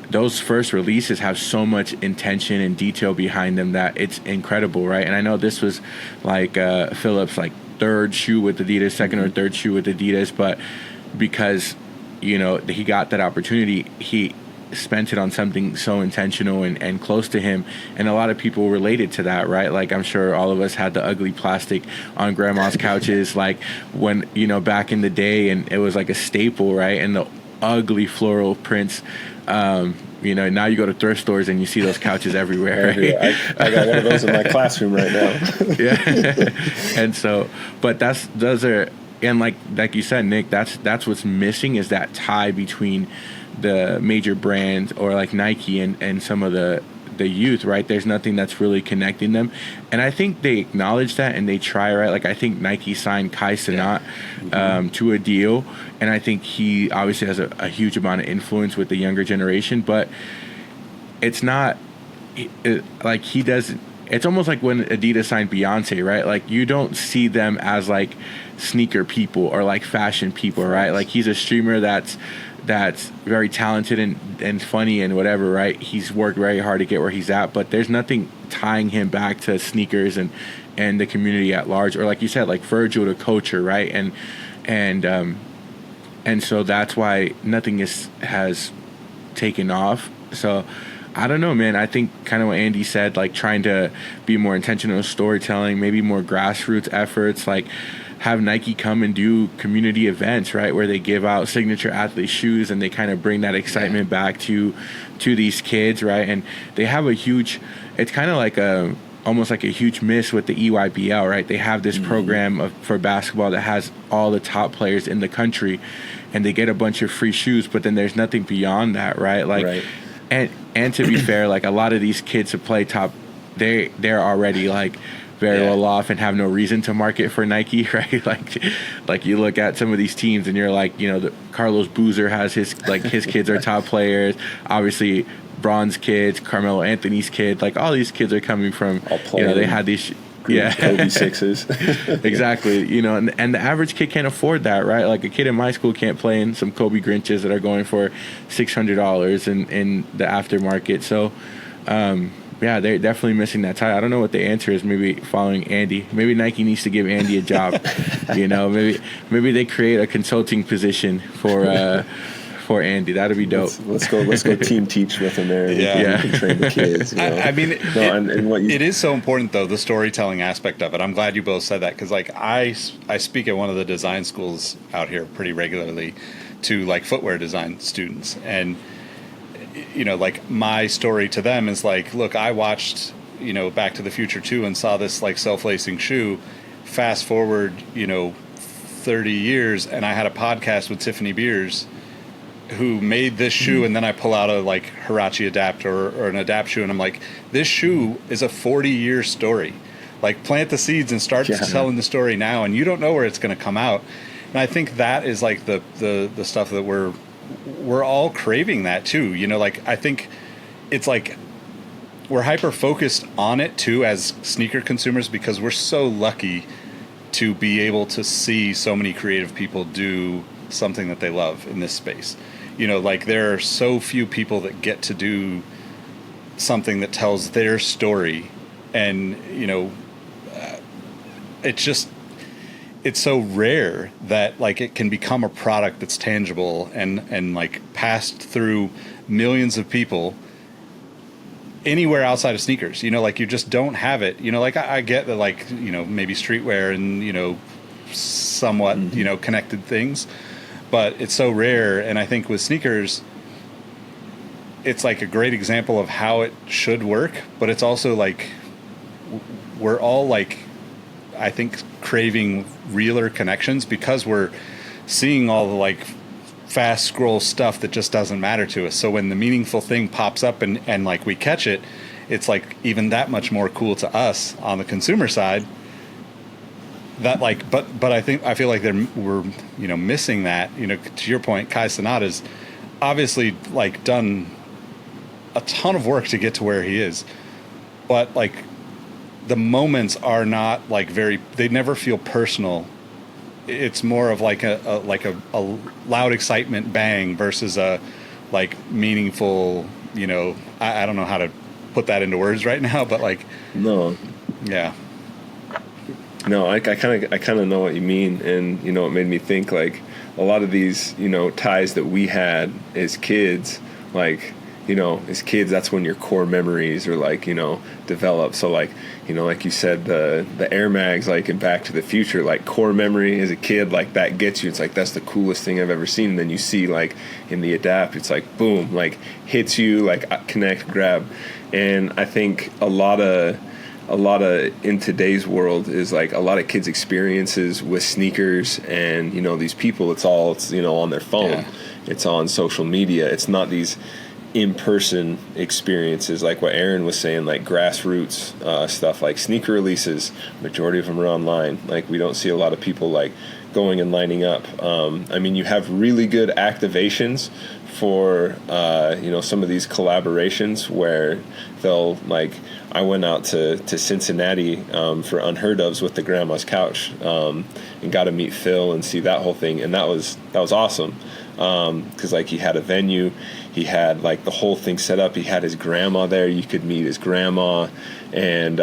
those first releases have so much intention and detail behind them that it's incredible, right? And I know this was like Philip's like third shoe with Adidas, second or third shoe with Adidas, but because he got that opportunity, he spent it on something so intentional and close to him. And a lot of people related to that, right? Like I'm sure all of us had the ugly plastic on grandma's couches, like when, back in the day, and it was like a staple, right? And the ugly floral prints, now you go to thrift stores and you see those couches everywhere. Right? I got one of those in my classroom right now. Yeah. And so, but those are, and like you said, Nick, that's what's missing, is that tie between the major brands or like Nike and some of the youth, right? There's nothing that's really connecting them. And I think they acknowledge that and they try, right? Like I think Nike signed Kai Cenat to a deal, and I think he obviously has a huge amount of influence with the younger generation, but it's not like he doesn't. It's almost like when Adidas signed Beyonce, right? Like you don't see them as like sneaker people or like fashion people, right? Like he's a streamer that's very talented and funny and whatever, right? He's worked very hard to get where he's at, but there's nothing tying him back to sneakers and the community at large, or like you said, like Virgil to Culture, right? And so that's why nothing has taken off. So I don't know, man. I think kind of what Andy said, like trying to be more intentional with storytelling, maybe more grassroots efforts, like have Nike come and do community events, right, where they give out signature athlete shoes and they kind of bring that excitement back to these kids, right? And they have it's kind of like almost like a huge miss with the EYBL, right? They have this program for basketball that has all the top players in the country, and they get a bunch of free shoes, but then there's nothing beyond that, right? Like, right. And to be fair, like a lot of these kids who play top, they're already like very well off and have no reason to market for Nike, right? Like you look at some of these teams and you're like, Carlos Boozer has his kids are top players. Obviously, Braun's kids, Carmelo Anthony's kid, like all these kids are coming from, they had these. Kobe sixes. Exactly. And the average kid can't afford that, right? Like a kid in my school can't play in some Kobe Grinches that are going for $600 in the aftermarket. So, they're definitely missing that tie. I don't know what the answer is. Maybe following Andy. Maybe Nike needs to give Andy a job. Maybe they create a consulting position for Andy. That'd be dope. Let's go team teach with him there. Yeah. We can train the kids. I mean, it is so important though, the storytelling aspect of it. I'm glad you both said that, because like I speak at one of the design schools out here pretty regularly to like footwear design students, and like my story to them is like, look, I watched Back to the Future 2 and saw this like self-lacing shoe. Fast forward, 30 years, and I had a podcast with Tiffany Beers, who made this shoe, and then I pull out a like Hirachi Adapt or an Adapt shoe, and I'm like, this shoe is a 40-year story. Like, plant the seeds and start telling the story now, and you don't know where it's going to come out. And I think that is like the stuff that we're all craving that too. You know, like, I think it's like we're hyper focused on it too as sneaker consumers, because we're so lucky to be able to see so many creative people do something that they love in this space. You know, like, there are so few people that get to do something that tells their story, and, you know, it's so rare that like it can become a product that's tangible and like passed through millions of people anywhere outside of sneakers. You know, like, you just don't have it. You know, like, I get that, like, you know, maybe streetwear and, you know, somewhat, you know, connected things, but it's so rare. And I think with sneakers, it's like a great example of how it should work, but it's also like we're all like, I think, craving realer connections, because we're seeing all the like fast scroll stuff that just doesn't matter to us. So when the meaningful thing pops up and like we catch it, it's like even that much more cool to us on the consumer side. That like, but I feel like we're, you know, missing that. You know, to your point, Kai Sanada's obviously like done a ton of work to get to where he is, but like, the moments are not like they never feel personal. It's more of like a loud excitement bang versus a like meaningful, you know, I don't know how to put that into words right now, but like, no, yeah, no, I kind of know what you mean. And, you know, it made me think like a lot of these, you know, ties that we had as kids, like, you know, as kids, that's when your core memories are like, you know, develop. So like, you know, like you said, the Air Mags, like in Back to the Future, like core memory as a kid, like that gets you. It's like, that's the coolest thing I've ever seen. And then you see like in the Adapt, it's like, boom, like hits you, like connect, grab. And I think a lot of in today's world is like a lot of kids' experiences with sneakers and, you know, these people, it's you know, on their phone. Yeah. It's on social media. It's not these in-person experiences like what Aaron was saying, like grassroots stuff, like sneaker releases, majority of them are online. Like, we don't see a lot of people like going and lining up. I mean, you have really good activations for you know, some of these collaborations where they'll like, I went out to Cincinnati for Unheard Ofs with the Grandma's Couch and got to meet Phil and see that whole thing, and that was awesome. Because like, he had a venue, he had like the whole thing set up, he had his grandma there, you could meet his grandma, and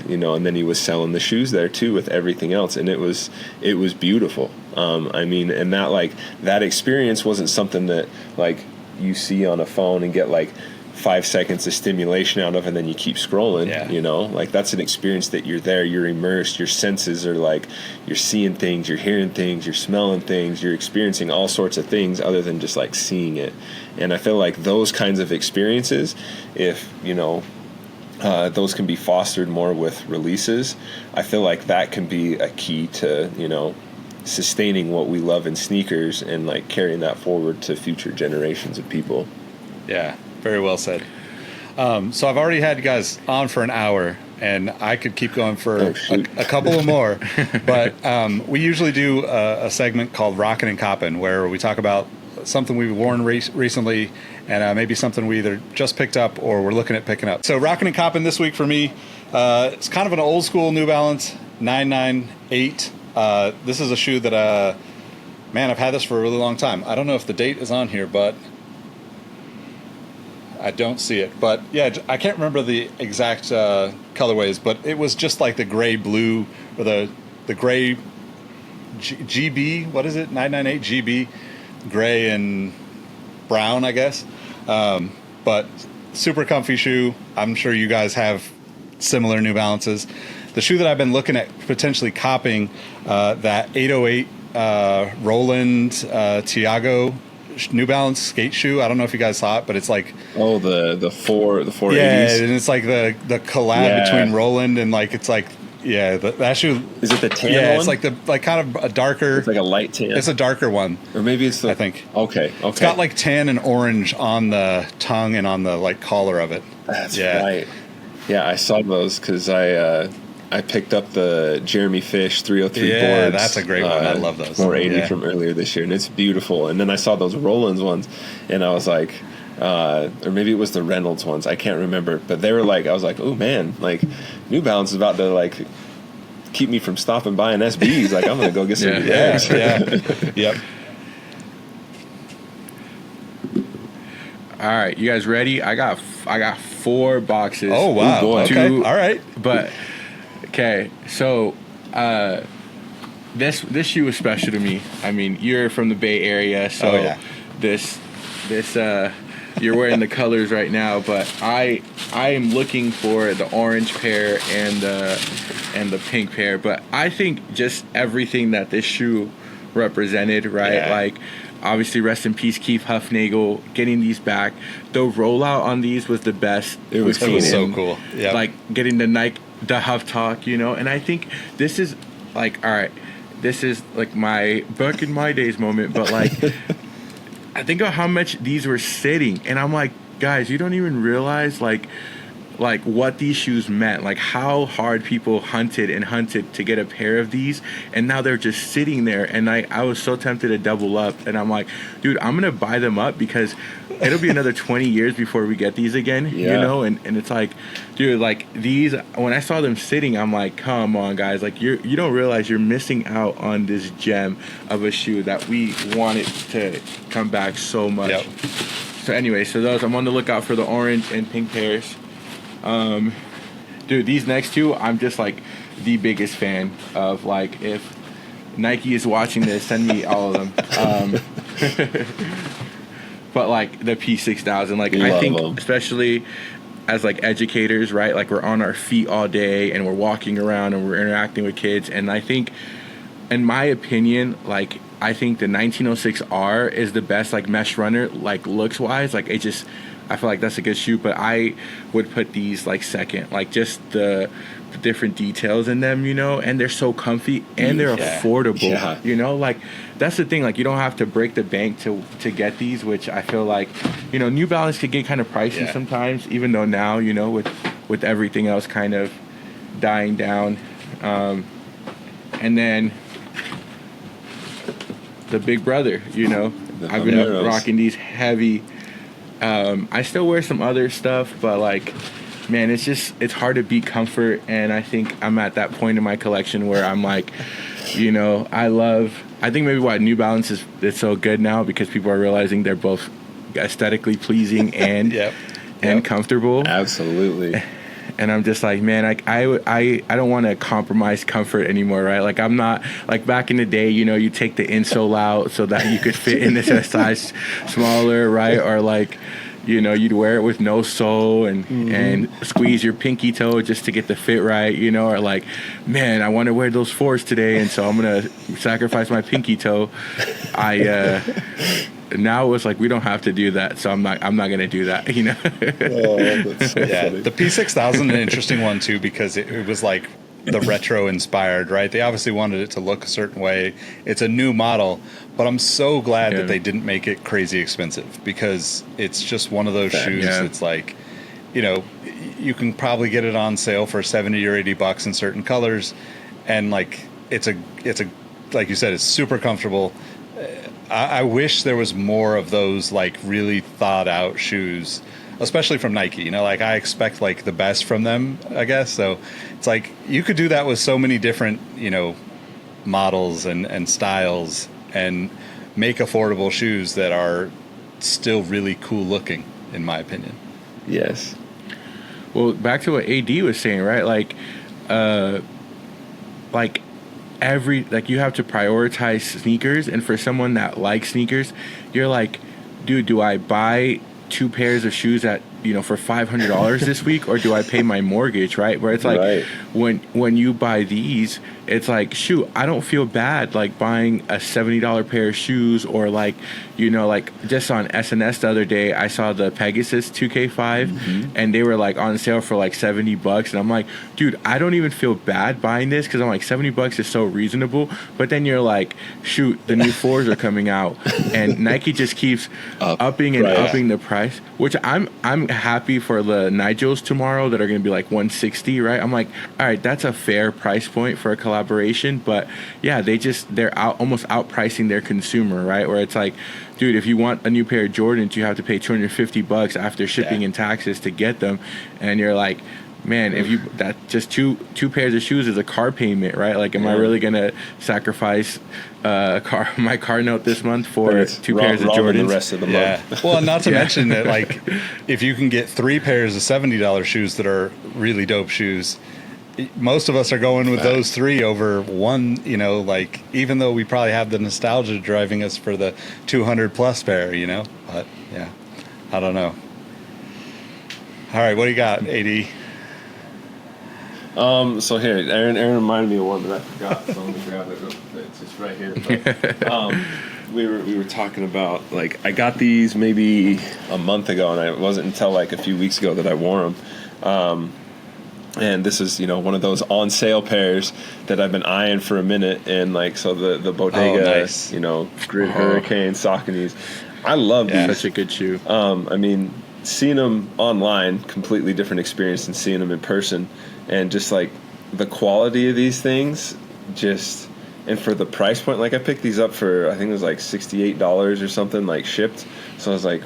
you know, and then he was selling the shoes there too with everything else, and it was beautiful. I mean, and that experience wasn't something that like you see on a phone and get like 5 seconds of stimulation out of, and then you keep scrolling. Yeah. You know, like, that's an experience that you're there, you're immersed, your senses are like, you're seeing things, you're hearing things, you're smelling things, you're experiencing all sorts of things other than just like seeing it. And I feel like those kinds of experiences, if, you know, those can be fostered more with releases, I feel like that can be a key to, you know, sustaining what we love in sneakers and like carrying that forward to future generations of people. Yeah. Very well said. So I've already had you guys on for an hour, and I could keep going for a couple of more. But we usually do a segment called Rockin' and Coppin', where we talk about something we've worn recently, and maybe something we either just picked up or we're looking at picking up. So Rockin' and Coppin' this week for me, it's kind of an old school New Balance 998. This is a shoe that, man, I've had this for a really long time. I don't know if the date is on here, but I don't see it, but yeah, I can't remember the exact colorways, but it was just like the gray blue or the gray GB. What is it? 998 GB, gray and brown, I guess. But super comfy shoe. I'm sure you guys have similar New Balances. The shoe that I've been looking at potentially copying, that 808 Roland Tiago New Balance skate shoe. I don't know if you guys saw it, but it's like, oh, the 480s. Yeah, and it's like the collab between Roland and like, it's like Yeah, that shoe. Is it the tan Yeah, one? it's like kind of a darker. It's like a light tan. It's a darker one. Or maybe it's the. I think. Okay. It's got like tan and orange on the tongue and on the like collar of it. That's right. Yeah, I saw those because I picked up the Jeremy Fish 303 boards. Yeah, that's a great one. I love those. 480 from earlier this year, and it's beautiful. And then I saw those Rollins ones, and I was like, or maybe it was the Reynolds ones. I can't remember, but they were like, I was like, oh man, like New Balance is about to like keep me from stopping by an SBs. Like I'm gonna go get some. Yep. All right, you guys ready? I got 4 boxes. Oh wow. Ooh, boy. Okay. All right. But okay, so this shoe was special to me. I mean, you're from the Bay Area, so this you're wearing the colors right now. But I am looking for the orange pair and the pink pair. But I think just everything that this shoe represented, right? Yeah. Like, obviously, rest in peace, Keith Huffnagel, getting these back. The rollout on these was the best. It was so cool. Yeah. Like, getting the Nike, the Huff Talk, you know? And I think this is, like, all right, this is, like, my back in my days moment. But, like, I think of how much these were sitting. And I'm like, guys, you don't even realize, like what these shoes meant, like how hard people hunted to get a pair of these, and now they're just sitting there. And I was so tempted to double up, and I'm like, dude, I'm gonna buy them up because it'll be another 20 years before we get these again, you know. And it's like, dude, like these, when I saw them sitting, I'm like, come on guys, like you don't realize you're missing out on this gem of a shoe that we wanted to come back so much. Yep. So anyway, so those, I'm on the lookout for the orange and pink pairs. Dude, these next two, I'm just like the biggest fan of. Like, if Nike is watching this, send me all of them. But like the P6000, like I think them. Especially as like educators, right? Like we're on our feet all day and we're walking around and we're interacting with kids. And I think, in my opinion, like I think the 1906R is the best like mesh runner, like looks wise. Like it just, I feel like that's a good shoe, but I would put these like second, like just the different details in them, you know, and they're so comfy and they're affordable, you know, like that's the thing, like you don't have to break the bank to get these, which I feel like, you know, New Balance could get kind of pricey sometimes, even though now, you know, with everything else kind of dying down. And then the Big Brother, you know, I've been rocking these heavy. I still wear some other stuff, but like, man, it's hard to beat comfort. And I think I'm at that point in my collection where I'm like, you know, I think maybe why New Balance is so good now, because people are realizing they're both aesthetically pleasing and and comfortable. Absolutely. And I'm just like, man, I don't want to compromise comfort anymore, right? Like I'm not like back in the day, you know, you take the insole out so that you could fit in a size smaller, right? Or like, you know, you'd wear it with no sole and squeeze your pinky toe just to get the fit right, you know, or like, man, I want to wear those 4s today, and so I'm gonna sacrifice my pinky toe. Now it's like we don't have to do that, so I'm not gonna do that, you know. That's so funny. The P6000 an interesting one too, because it was like the retro inspired, right? They obviously wanted it to look a certain way. It's a new model, but I'm so glad that they didn't make it crazy expensive, because it's just one of those shoes. It's like, you know, you can probably get it on sale for $70 or $80 in certain colors, and like it's a like you said, it's super comfortable. I wish there was more of those like really thought out shoes, especially from Nike. You know, like I expect like the best from them, I guess. So it's like you could do that with so many different, you know, models and styles, and make affordable shoes that are still really cool looking, in my opinion. Yes. Well, back to what AD was saying, right? Like you have to prioritize sneakers, and for someone that likes sneakers, you're like, dude, do I buy 2 pairs of shoes at for $500 this week, or do I pay my mortgage, right? Where it's like, Right. when you buy these, it's like, shoot, I don't feel bad like buying a $70 pair of shoes, or like, like just on SNS the other day, I saw the Pegasus 2K5 and they were like on sale for like $70, and I'm like, dude, I don't even feel bad buying this, because I'm like, $70 is so reasonable. But then you're like, shoot, the new fours are coming out, and Nike just keeps upping and upping the price, which I'm happy for the Nigels tomorrow that are going to be like 160, right? I'm like, all right, that's a fair price point for a collaboration. But yeah, they're almost outpricing their consumer, right? Where it's like, dude, if you want a new pair of Jordans, you have to pay $250 after shipping and taxes to get them, and you're like, man, if you that just two pairs of shoes is a car payment, right? Like, am I really gonna sacrifice my car note this month for two pairs of Jordans the rest of the month? Well, not to mention that, like, if you can get 3 pairs of $70 shoes that are really dope shoes, most of us are going with those 3 over one. Like, even though we probably have the nostalgia driving us for the 200 plus pair, But yeah, I don't know. All right, what do you got, AD? So here, Aaron reminded me of one that I forgot, so let me grab it real quick. It's just right here. But, we were talking about, like, I got these maybe a month ago, and it wasn't until like a few weeks ago that I wore them. And this is, one of those on sale pairs that I've been eyeing for a minute, and like, so the Bodega, nice. Grid Hurricane Sauconys, I love these. Such a good shoe. I mean, seeing them online, completely different experience than seeing them in person. And just like the quality of these things, and for the price point, like I picked these up for, I think it was like $68 or something, like shipped. So I was like,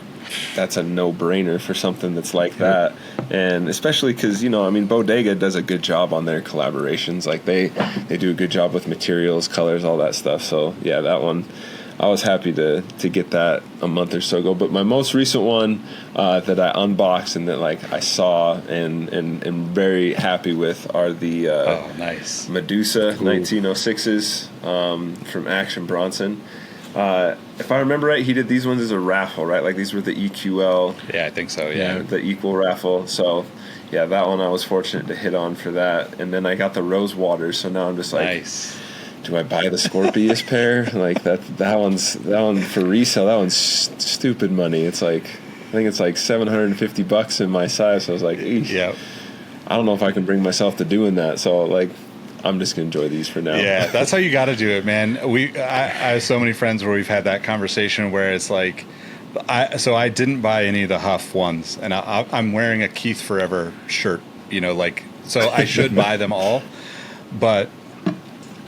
that's a no-brainer for something that's like that. And especially because, Bodega does a good job on their collaborations. Like they do a good job with materials, colors, all that stuff. So yeah, that one, I was happy to get that a month or so ago. But my most recent one that I unboxed and that like I saw and very happy with are the nice Medusa 1906s from Action Bronson. If I remember right, he did these ones as a raffle, right? Like these were the EQL. Yeah, I think so. Yeah, the equal raffle. So yeah, that one I was fortunate to hit on for that. And then I got the Rose Waters. So now I'm just like, nice. Do I buy the Scorpius pair? Like that one for resale. That one's stupid money. It's like, I think it's like $750 in my size. So I was like, eesh. Yeah. I don't know if I can bring myself to doing that. So like, I'm just gonna enjoy these for now. Yeah, that's how you got to do it, man. I have so many friends where we've had that conversation where it's like, I didn't buy any of the Huff ones, and I'm wearing a Keith Forever shirt. So I should buy them all, but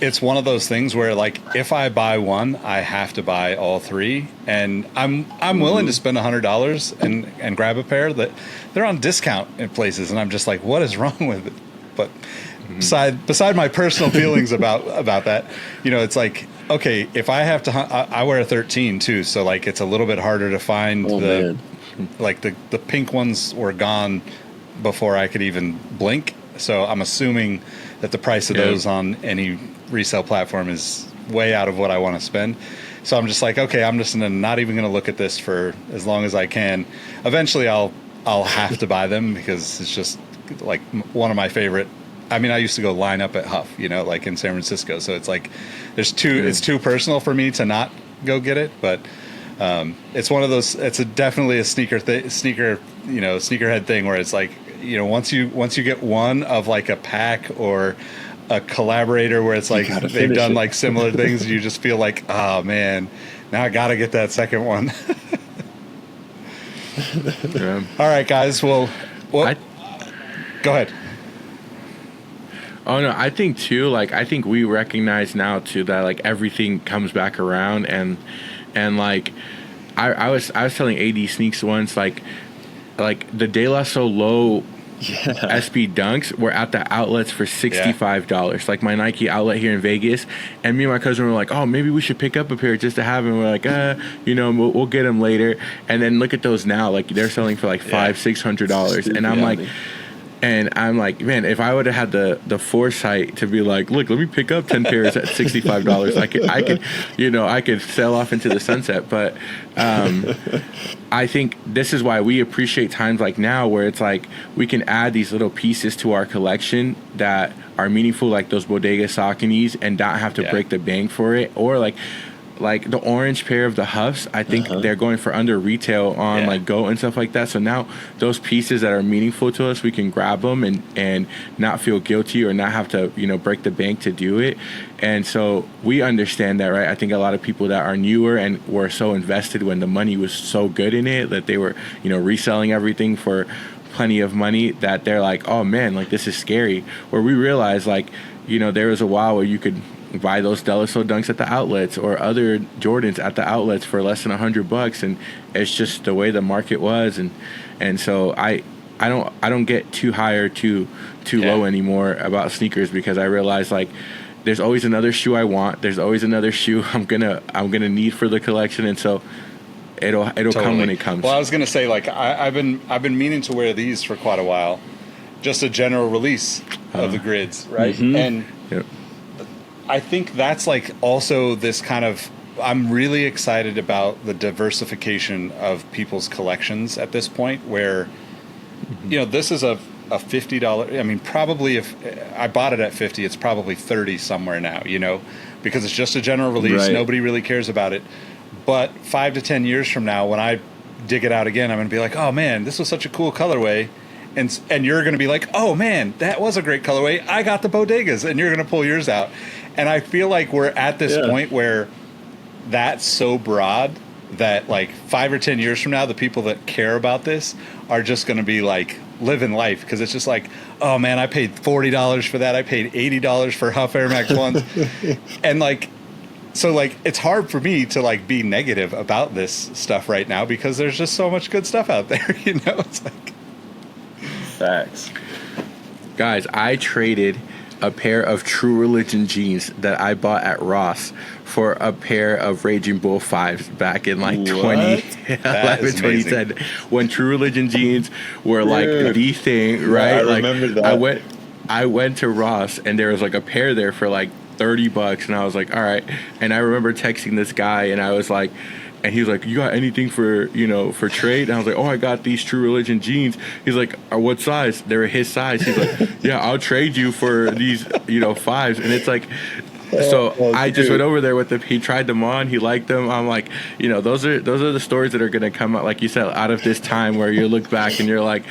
it's one of those things where, like, if I buy one, I have to buy all 3, and I'm willing to spend $100 and grab a pair that they're on discount in places, and I'm just like, what is wrong with it? But beside my personal feelings about that, it's like, okay, if I have to hunt, I wear a 13 too, so like it's a little bit harder to find like the pink ones were gone before I could even blink. So I'm assuming that the price of those on any resale platform is way out of what I want to spend. So I'm just like, okay, I'm just not even going to look at this for as long as I can. Eventually I'll have to buy them because it's just like one of my favorite. I mean, I used to go line up at Huff, like in San Francisco. So it's like it's too personal for me to not go get it. But it's one of those. It's definitely a sneakerhead thing where it's like, once you get one of like a pack or a collaborator where it's like they've done like similar things, you just feel like, oh man, now I got to get that second one. All right, guys. Well, go ahead. Oh no, I think too, like, I think we recognize now too that like everything comes back around, and like I was telling AD Sneaks once, like the De La Soul SB Dunks were at the outlets for $65. Like my Nike outlet here in Vegas, and me and my cousin were like, oh, maybe we should pick up a pair just to have them. We're like, we'll get them later. And then look at those now, like they're selling for like $500-$600, and I'm like, And I'm like, man, if I would have had the foresight to be like, look, let me pick up 10 pairs at $65, I could sail off into the sunset. But I think this is why we appreciate times like now, where it's like we can add these little pieces to our collection that are meaningful, like those Bodega Sauconys, and not have to break the bank for it. Or like the orange pair of the Huffs, I think they're going for under retail on like Go and stuff like that. So now those pieces that are meaningful to us, we can grab them and not feel guilty or not have to, break the bank to do it. And so we understand that, right? I think a lot of people that are newer and were so invested when the money was so good in it that they were, reselling everything for plenty of money, that they're like, oh man, like this is scary. Where we realize, like, there was a while where you could buy those Delaso Dunks at the outlets or other Jordans at the outlets for less than $100, and it's just the way the market was. And so I don't get too high or too low anymore about sneakers, because I realize, like, there's always another shoe I want. There's always another shoe I'm gonna need for the collection, and so it'll totally come when it comes. Well, I was gonna say, like, I've been meaning to wear these for quite a while, just a general release of the grids, right? Mm-hmm. And I think that's like also this kind of, I'm really excited about the diversification of people's collections at this point, where, this is a $50, I mean, probably if I bought it at 50, it's probably 30 somewhere now, because it's just a general release. Right. Nobody really cares about it. But 5 to 10 years from now, when I dig it out again, I'm going to be like, oh man, this was such a cool colorway. And you're going to be like, oh man, that was a great colorway. I got the Bodegas, and you're going to pull yours out. And I feel like we're at this point where that's so broad that, like, 5 or 10 years from now, the people that care about this are just going to be like living life, because it's just like, oh man, I paid $40 for that. I paid $80 for Huff Air Max 1s. And like, so like, it's hard for me to like be negative about this stuff right now, because there's just so much good stuff out there. It's like facts. Guys, I traded a pair of True Religion jeans that I bought at Ross for a pair of Raging Bull 5s back in like 2011, 2010, when True Religion jeans were like the thing, right? Yeah, I remember that. I went to Ross, and there was like a pair there for like $30, and I was like, all right. And I remember texting this guy, and I was like, and he was like, you got anything for trade? And I was like, oh, I got these True Religion jeans. He's like, what size? They were his size. He's like, yeah, I'll trade you for these, 5s. And it's like, so I just went over there with him. He tried them on. He liked them. I'm like, those are the stories that are going to come out, like you said, out of this time, where you look back and you're like,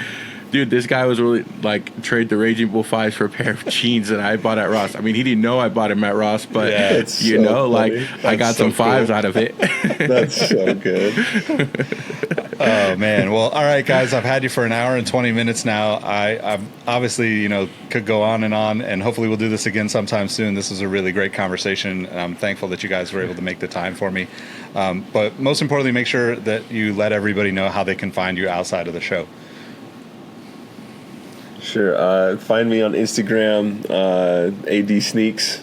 dude, this guy was really like, trade the Raging Bull 5s for a pair of jeans that I bought at Ross. I mean, he didn't know I bought him at Ross, but I got some 5s out of it. That's so good. Oh man. Well, all right, guys, I've had you for an hour and 20 minutes now. I'm obviously, could go on, and hopefully we'll do this again sometime soon. This was a really great conversation, and I'm thankful that you guys were able to make the time for me. But most importantly, make sure that you let everybody know how they can find you outside of the show. Sure. Find me on Instagram, AD Sneaks.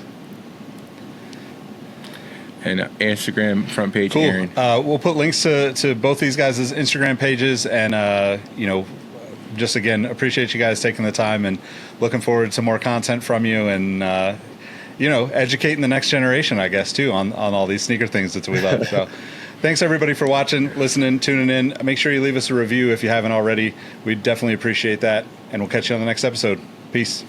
And Instagram front page, cool. Aaron. We'll put links to both these guys' Instagram pages, and just again, appreciate you guys taking the time, and looking forward to more content from you, and educating the next generation, I guess, too, on all these sneaker things that we love. So thanks everybody for watching, listening, tuning in. Make sure you leave us a review if you haven't already. We'd definitely appreciate that, and we'll catch you on the next episode. Peace.